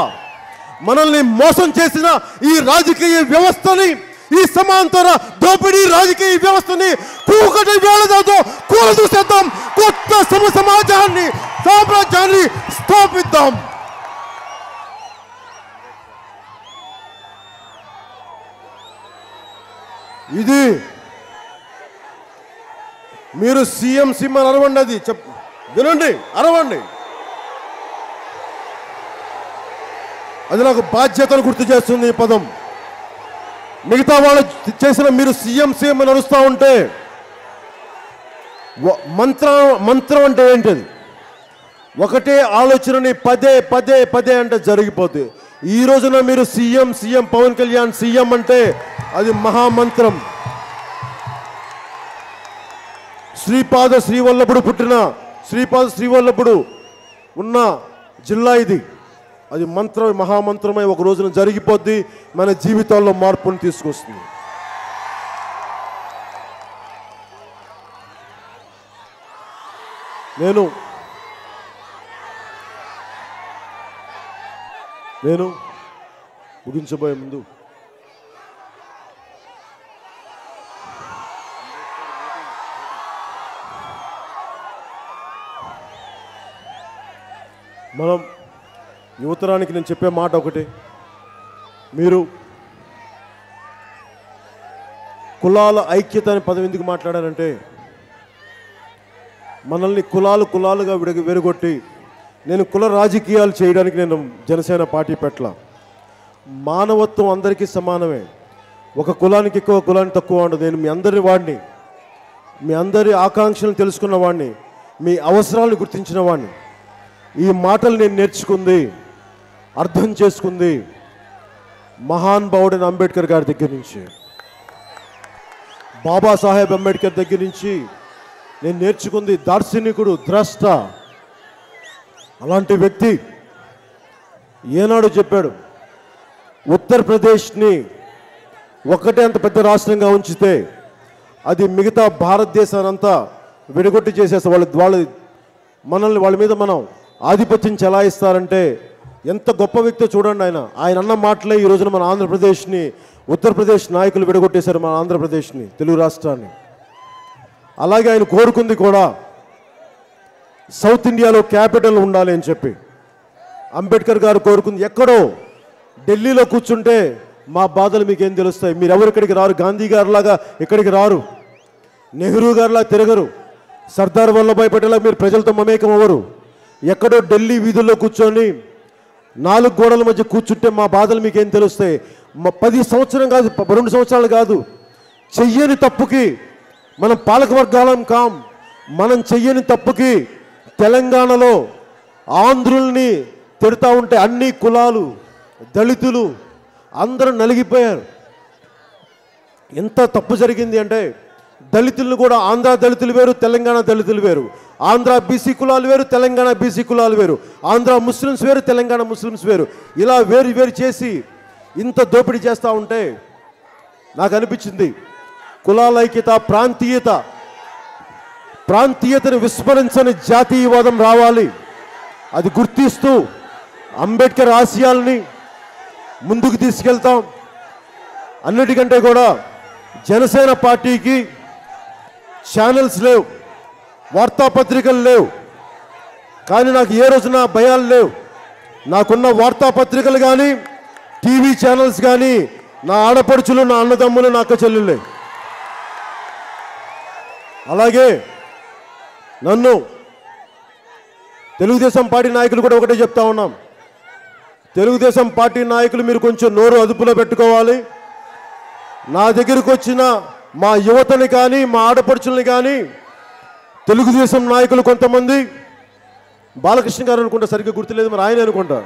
మనల్ని మోసం చేసిన ఈ రాజకీయ వ్యవస్థని, ఈ సమాంతర దోపిడీ రాజకీయ వ్యవస్థని కూకటి వేళతో కూలదూసేద్దాం. కొత్త సమాజాన్ని, సామ్రాజ్యాన్ని స్థాపిద్దాం. ఇది మీరు సీఎం అని అరవండి, అది వినండి, అరవండి. అది నాకు బాధ్యతను గుర్తు చేస్తుంది ఈ పదం. మిగతా వాళ్ళు చేసిన మీరు సీఎం అని అరుస్తూ ఉంటే మంత్రం అంటే ఏంటది? ఒకటే ఆలోచనని పదే పదే పదే అంటే జరిగిపోతుంది. ఈ రోజున మీరు సీఎం పవన్ కళ్యాణ్ సీఎం అంటే అది మహామంత్రం. శ్రీపాద శ్రీవల్లభుడు పుట్టిన, శ్రీపాద శ్రీవల్లభుడు ఉన్న జిల్లా ఇది. అది మహామంత్రమై ఒక రోజున జరిగిపోద్ది, మన జీవితాల్లో మార్పును తీసుకొస్తుంది. నేను ముగించబోయే ముందు మనం యువతరానికి నేను చెప్పే మాట ఒకటి, మీరు కులాల ఐక్యత అనే పదం ఎందుకు మాట్లాడారంటే, మనల్ని కులాలుగా వెరగొట్టి నేను కుల రాజకీయాలు చేయడానికి నేను జనసేన పార్టీ పెట్టల. మానవత్వం అందరికీ సమానమే, ఒక కులానికి ఎక్కువ, కులానికి తక్కువ ఉండదు. నేను మీ అందరి వాడిని, మీ అందరి ఆకాంక్షలను తెలుసుకున్న వాడిని, మీ అవసరాలను గుర్తించిన వాడిని. ఈ మాటలు నేను నేర్చుకుంది, అర్థం చేసుకుంది మహానుభావుడైన అంబేద్కర్ గారి దగ్గర నుంచి, బాబాసాహెబ్ అంబేద్కర్ దగ్గర నుంచి నేను నేర్చుకుంది దార్శనికుడు, ద్రష్ట. అలాంటి వ్యక్తి ఏనాడు చెప్పాడు, ఉత్తరప్రదేశ్ని ఒక్కటే అంత పెద్ద రాష్ట్రంగా ఉంచితే అది మిగతా భారతదేశాన్ని అంతా విడగొట్టి చేసేస్తారు. వాళ్ళ మీద మనం ఆధిపత్యం చెలాయిస్తారంటే ఎంత గొప్ప వ్యక్తో చూడండి. ఆయన అన్న మాటలే ఈ రోజున మన ఆంధ్రప్రదేశ్ని, ఉత్తరప్రదేశ్ నాయకులు విడగొట్టేశారు మన ఆంధ్రప్రదేశ్ని, తెలుగు రాష్ట్రాన్ని. అలాగే ఆయన కోరుకుంది కూడా సౌత్ ఇండియాలో క్యాపిటల్ ఉండాలి అని చెప్పి. అంబేద్కర్ గారు కోరుకుంది ఎక్కడో ఢిల్లీలో కూర్చుంటే మా బాధలు మీకేం తెలుస్తాయి, మీరెవరు ఇక్కడికి రారు, గాంధీ గారిలాగా ఇక్కడికి రారు, నెహ్రూ గారిలా తిరగరు, సర్దార్ వల్లభాయ్ పటేల్ మీరు ప్రజలతో మమేకం అవ్వరు. ఎక్కడో ఢిల్లీ వీధుల్లో కూర్చొని 4 గోడల మధ్య కూర్చుంటే మా బాధలు మీకేం తెలుస్తాయి. 10 సంవత్సరం కాదు, 2 సంవత్సరాలు కాదు, చెయ్యని తప్పుకి మనం పాలకవర్గాలం కాం. మనం చెయ్యని తప్పుకి తెలంగాణలో ఆంధ్రుల్ని తిడతా ఉంటే అన్ని కులాలు, దళితులు అందరూ నలిగిపోయారు. ఎంత తప్పు జరిగింది అంటే దళితులను కూడా ఆంధ్ర దళితులు వేరు, తెలంగాణ దళితులు వేరు, ఆంధ్ర బీసీ కులాలు వేరు, తెలంగాణ బీసీ కులాలు వేరు, ఆంధ్ర ముస్లిమ్స్ వేరు, తెలంగాణ ముస్లిమ్స్ వేరు, ఇలా వేరు వేరు చేసి ఇంత దోపిడీ చేస్తూ ఉంటే నాకు అనిపించింది కులాల ఐక్యత, ప్రాంతీయతను విస్మరించని జాతీయవాదం రావాలి. అది గుర్తిస్తూ అంబేద్కర్ ఆశయాల్ని ముందుకు తీసుకెళ్తాం. అన్నిటికంటే కూడా జనసేన పార్టీకి ఛానల్స్ లేవు, వార్తాపత్రికలు లేవు, కానీ నాకు ఏ రోజున భయాలు లేవు. నాకున్న వార్తాపత్రికలు కానీ టీవీ ఛానల్స్ కానీ నా ఆడపడుచులు, నా అన్నదమ్ములు, నా అక్క చెల్లెళ్ళే. అలాగే నన్ను తెలుగుదేశం పార్టీ నాయకులు కూడా ఒకటే చెప్తా ఉన్నాం, తెలుగుదేశం పార్టీ నాయకులు మీరు కొంచెం నోరు అదుపులో పెట్టుకోవాలి. నా దగ్గరకు వచ్చిన మా యువతని కానీ మా ఆడపడుచుల్ని కానీ తెలుగుదేశం నాయకులు కొంతమంది, బాలకృష్ణ గారు అనుకుంటా, సరిగ్గా గుర్తులేదు, మరి ఆయన అనుకుంటా,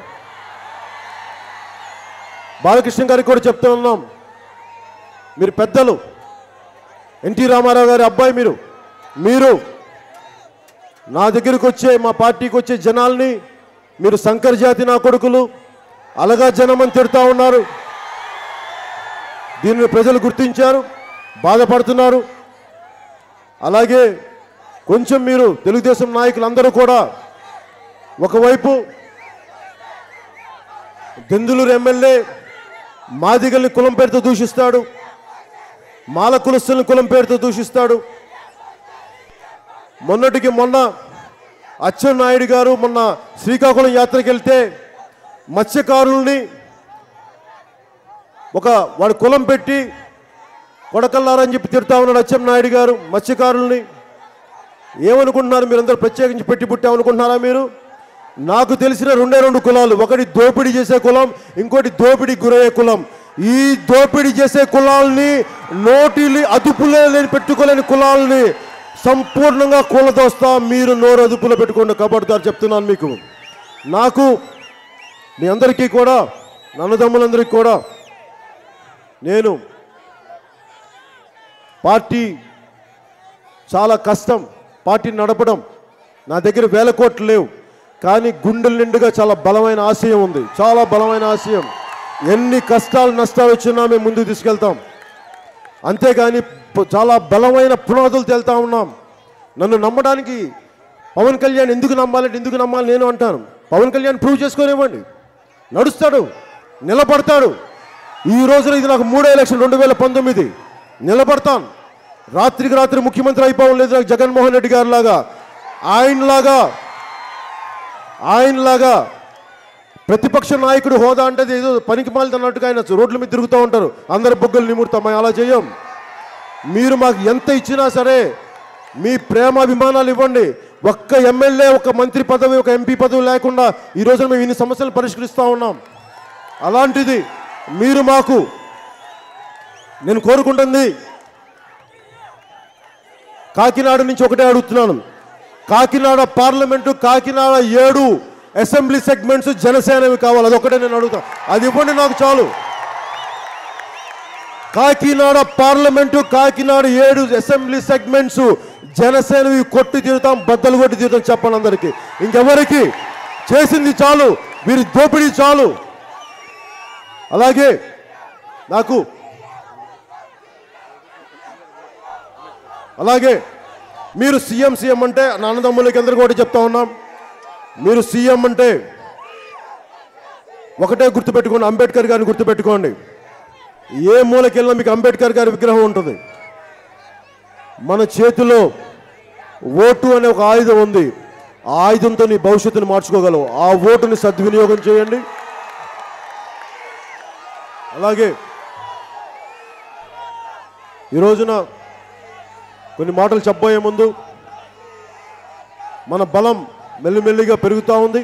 బాలకృష్ణ గారికి కూడా చెప్తా ఉన్నాం, మీరు పెద్దలు, ఎన్టీ రామారావు గారి అబ్బాయి మీరు నా దగ్గరకు వచ్చే, మా పార్టీకి వచ్చే జనాల్ని మీరు శంకర్ జాతి నా కొడుకులు, అలగా జనమని తిడతా ఉన్నారు. దీనిని ప్రజలు గుర్తించారు, బాధపడుతున్నారు. అలాగే కొంచెం మీరు తెలుగుదేశం నాయకులందరూ కూడా ఒకవైపు దెందులూరు ఎమ్మెల్యే మాదిగల్ని కులం పేరుతో దూషిస్తాడు, మాల కులస్తుల్ని కులం పేరుతో దూషిస్తాడు. మొన్నటికి మొన్న అచ్చెన్నాయుడు గారు మొన్న శ్రీకాకుళం యాత్రకి వెళ్తే మత్స్యకారుల్ని వాడు కులం పెట్టి కొడకల్లారని చెప్పి తిడతా ఉన్నాడు అచ్చెన్నాయుడు గారు మత్స్యకారుల్ని. ఏమనుకుంటున్నారు మీరందరూ, ప్రత్యేకించి పెట్టి పుట్టామనుకుంటున్నారా మీరు? నాకు తెలిసిన 2 కులాలు, ఒకటి దోపిడీ చేసే కులం, ఇంకోటి దోపిడీ గురయ్యే కులం. ఈ దోపిడీ చేసే కులాలని, నోటిని అదుపులో పెట్టుకోలేని కులాలని సంపూర్ణంగా కూలదోస్తా. మీరు నోరు అదుపులో పెట్టుకోండి, కబడ్దారు చెప్తున్నాను మీకు. నాకు మీ అందరికీ కూడా, అన్నదమ్ములందరికీ కూడా, నేను పార్టీ చాలా కష్టం, పార్టీని నడపడం. నా దగ్గర 1000 కోట్లు లేవు, కానీ గుండెల నిండుగా చాలా బలమైన ఆశయం ఉంది, చాలా బలమైన ఆశయం. ఎన్ని కష్టాలు నష్టాలు వచ్చినా మేము ముందుకు తీసుకెళ్తాం. అంతేగాని చాలా బలమైన పునాదులు తేలుతా ఉన్నాం. నన్ను నమ్మడానికి పవన్ కళ్యాణ్ ఎందుకు నమ్మాలి నేను అంటాను. పవన్ కళ్యాణ్ ప్రూవ్ చేసుకోనివ్వండి, నడుస్తాడు, నిలబడతాడు. ఈ రోజున ఇది నాకు 3వ ఎలక్షన్ 2019, నిలబడతాను. రాత్రికి రాత్రి ముఖ్యమంత్రి అయిపోవడం లేదు నాకు జగన్మోహన్ రెడ్డి గారి లాగా. ఆయనలాగా ప్రతిపక్ష నాయకుడు హోదా అంటే ఏదో పనికి మాలినట్టుగా ఆయన రోడ్ల మీద తిరుగుతూ ఉంటారు, అందరు బొగ్గలు నిమురుతాం. అలా చేయం. మీరు మాకు ఎంత ఇచ్చినా సరే మీ ప్రేమాభిమానాలు ఇవ్వండి. ఒక్క ఎమ్మెల్యే, ఒక మంత్రి పదవి, ఒక ఎంపీ పదవి లేకుండా ఈ రోజున మేము ఇన్ని సమస్యలు పరిష్కరిస్తూ ఉన్నాం. అలాంటిది మీరు మాకు, నేను కోరుకుంటుంది కాకినాడ నుంచి ఒకటే అడుగుతున్నాను, Kakinada parliament, Kakinada 7 assembly segments జనసేనవి కావాలి. అదొకటే నేను అడుగుతాను, అది ఇవ్వండి నాకు చాలు. Kakinada parliament, Kakinada 7 assembly segments జనసేనవి కొట్టి తీరుతాం, బద్దలు కొట్టి తీరుతాం. చెప్పండి అందరికీ. ఇంకెవరికి చేసింది చాలు, వీరి దోపిడీ చాలు. అలాగే మీరు సీఎం అంటే నా అన్నదమ్ములకి అందరికీ ఒకటి చెప్తా ఉన్నాం. మీరు సీఎం అంటే ఒకటే గుర్తుపెట్టుకోండి, అంబేద్కర్ గారిని గుర్తుపెట్టుకోండి. ఏ మూలకెళ్ళినా మీకు అంబేద్కర్ గారి విగ్రహం ఉంటుంది. మన చేతిలో ఓటు అనే ఒక ఆయుధం ఉంది. ఆ ఆయుధంతో నీ భవిష్యత్తును మార్చుకోగలవు. ఆ ఓటుని సద్వినియోగం చేయండి. అలాగే ఈ రోజున కొన్ని మాటలు చెప్పబోయే ముందు మన బలం మెల్లిమెల్లిగా పెరుగుతూ ఉంది.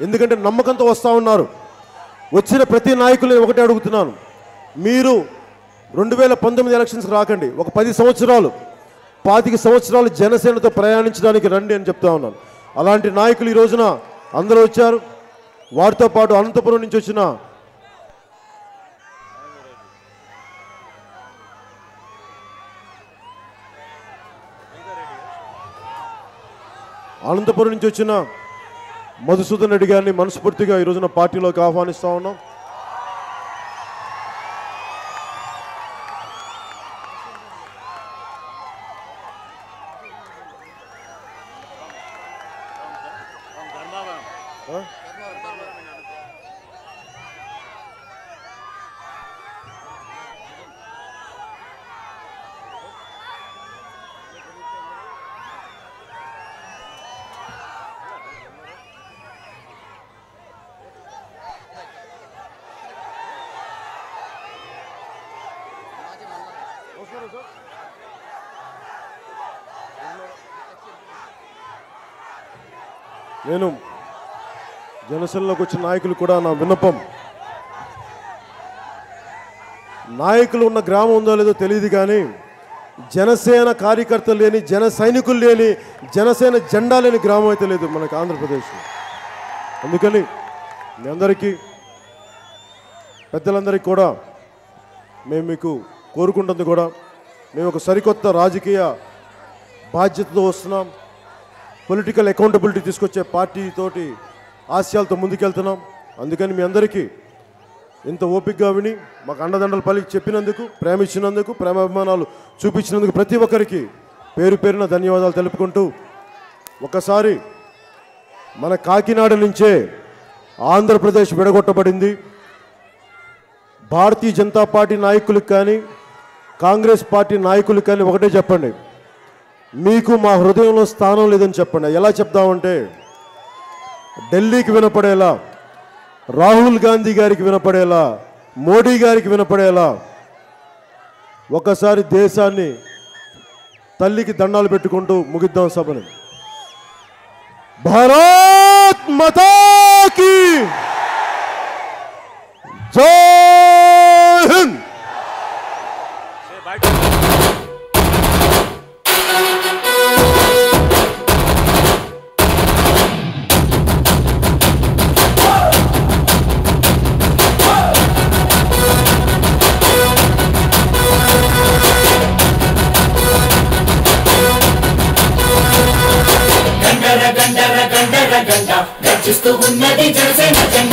ఎందుకంటే నమ్మకంతో వస్తూ ఉన్నారు. వచ్చిన ప్రతి నాయకులు ఒకటే అడుగుతున్నాను, మీరు 2019 ఎలక్షన్స్కి రాకండి. ఒక 10 సంవత్సరాలు 25 సంవత్సరాలు జనసేనతో ప్రయాణించడానికి రండి అని చెప్తా ఉన్నాను. అలాంటి నాయకులు ఈ రోజున అందరూ వచ్చారు. వారితో పాటు అనంతపురం నుంచి వచ్చిన మధుసూదన్ రెడ్డి గారిని మనస్ఫూర్తిగా ఈ రోజున పార్టీలోకి ఆహ్వానిస్తా ఉన్నాం. నేను జనసేనలోకి వచ్చిన నాయకులు కూడా నా విన్నపం, నాయకులు ఉన్న గ్రామం ఉందో లేదో తెలియదు కానీ జనసేన కార్యకర్తలు లేని, జన సైనికులు లేని, జనసేన జెండా లేని గ్రామం అయితే లేదు మనకు ఆంధ్రప్రదేశ్లో. అందుకని మీ అందరికీ, పెద్దలందరికీ కూడా మేము మీకు కోరుకుంటుంది కూడా, మేము ఒక సరికొత్త రాజకీయ బాధ్యతతో వస్తున్నాం. పొలిటికల్ అకౌంటబిలిటీ తీసుకొచ్చే పార్టీతోటి ఆశయాలతో ముందుకెళ్తున్నాం. అందుకని మీ అందరికీ ఇంత ఓపికగా విని మాకు అండదండలు పలికి చెప్పినందుకు, ప్రేమించినందుకు, ప్రేమాభిమానాలు చూపించినందుకు ప్రతి ఒక్కరికి పేరు పేరున ధన్యవాదాలు తెలుపుకుంటూ, ఒకసారి మన కాకినాడ నుంచే ఆంధ్రప్రదేశ్ విడగొట్టబడింది. భారతీయ జనతా పార్టీ నాయకులకు కానీ, కాంగ్రెస్ పార్టీ నాయకులకు కానీ ఒకటే చెప్పండి, మీకు మా హృదయంలో స్థానం లేదని చెప్పండి. ఎలా చెప్దామంటే, ఢిల్లీకి వినపడేలా, రాహుల్ గాంధీ గారికి వినపడేలా, మోడీ గారికి వినపడేలా ఒకసారి దేశాన్ని తల్లికి దండాలు పెట్టుకుంటూ ముగిద్దాం సభని. భారత్ మాతా కీ జై హింద్. గండర గండర గండర గండ గర్జిస్తూ ఉన్నది జనసేన జెండా.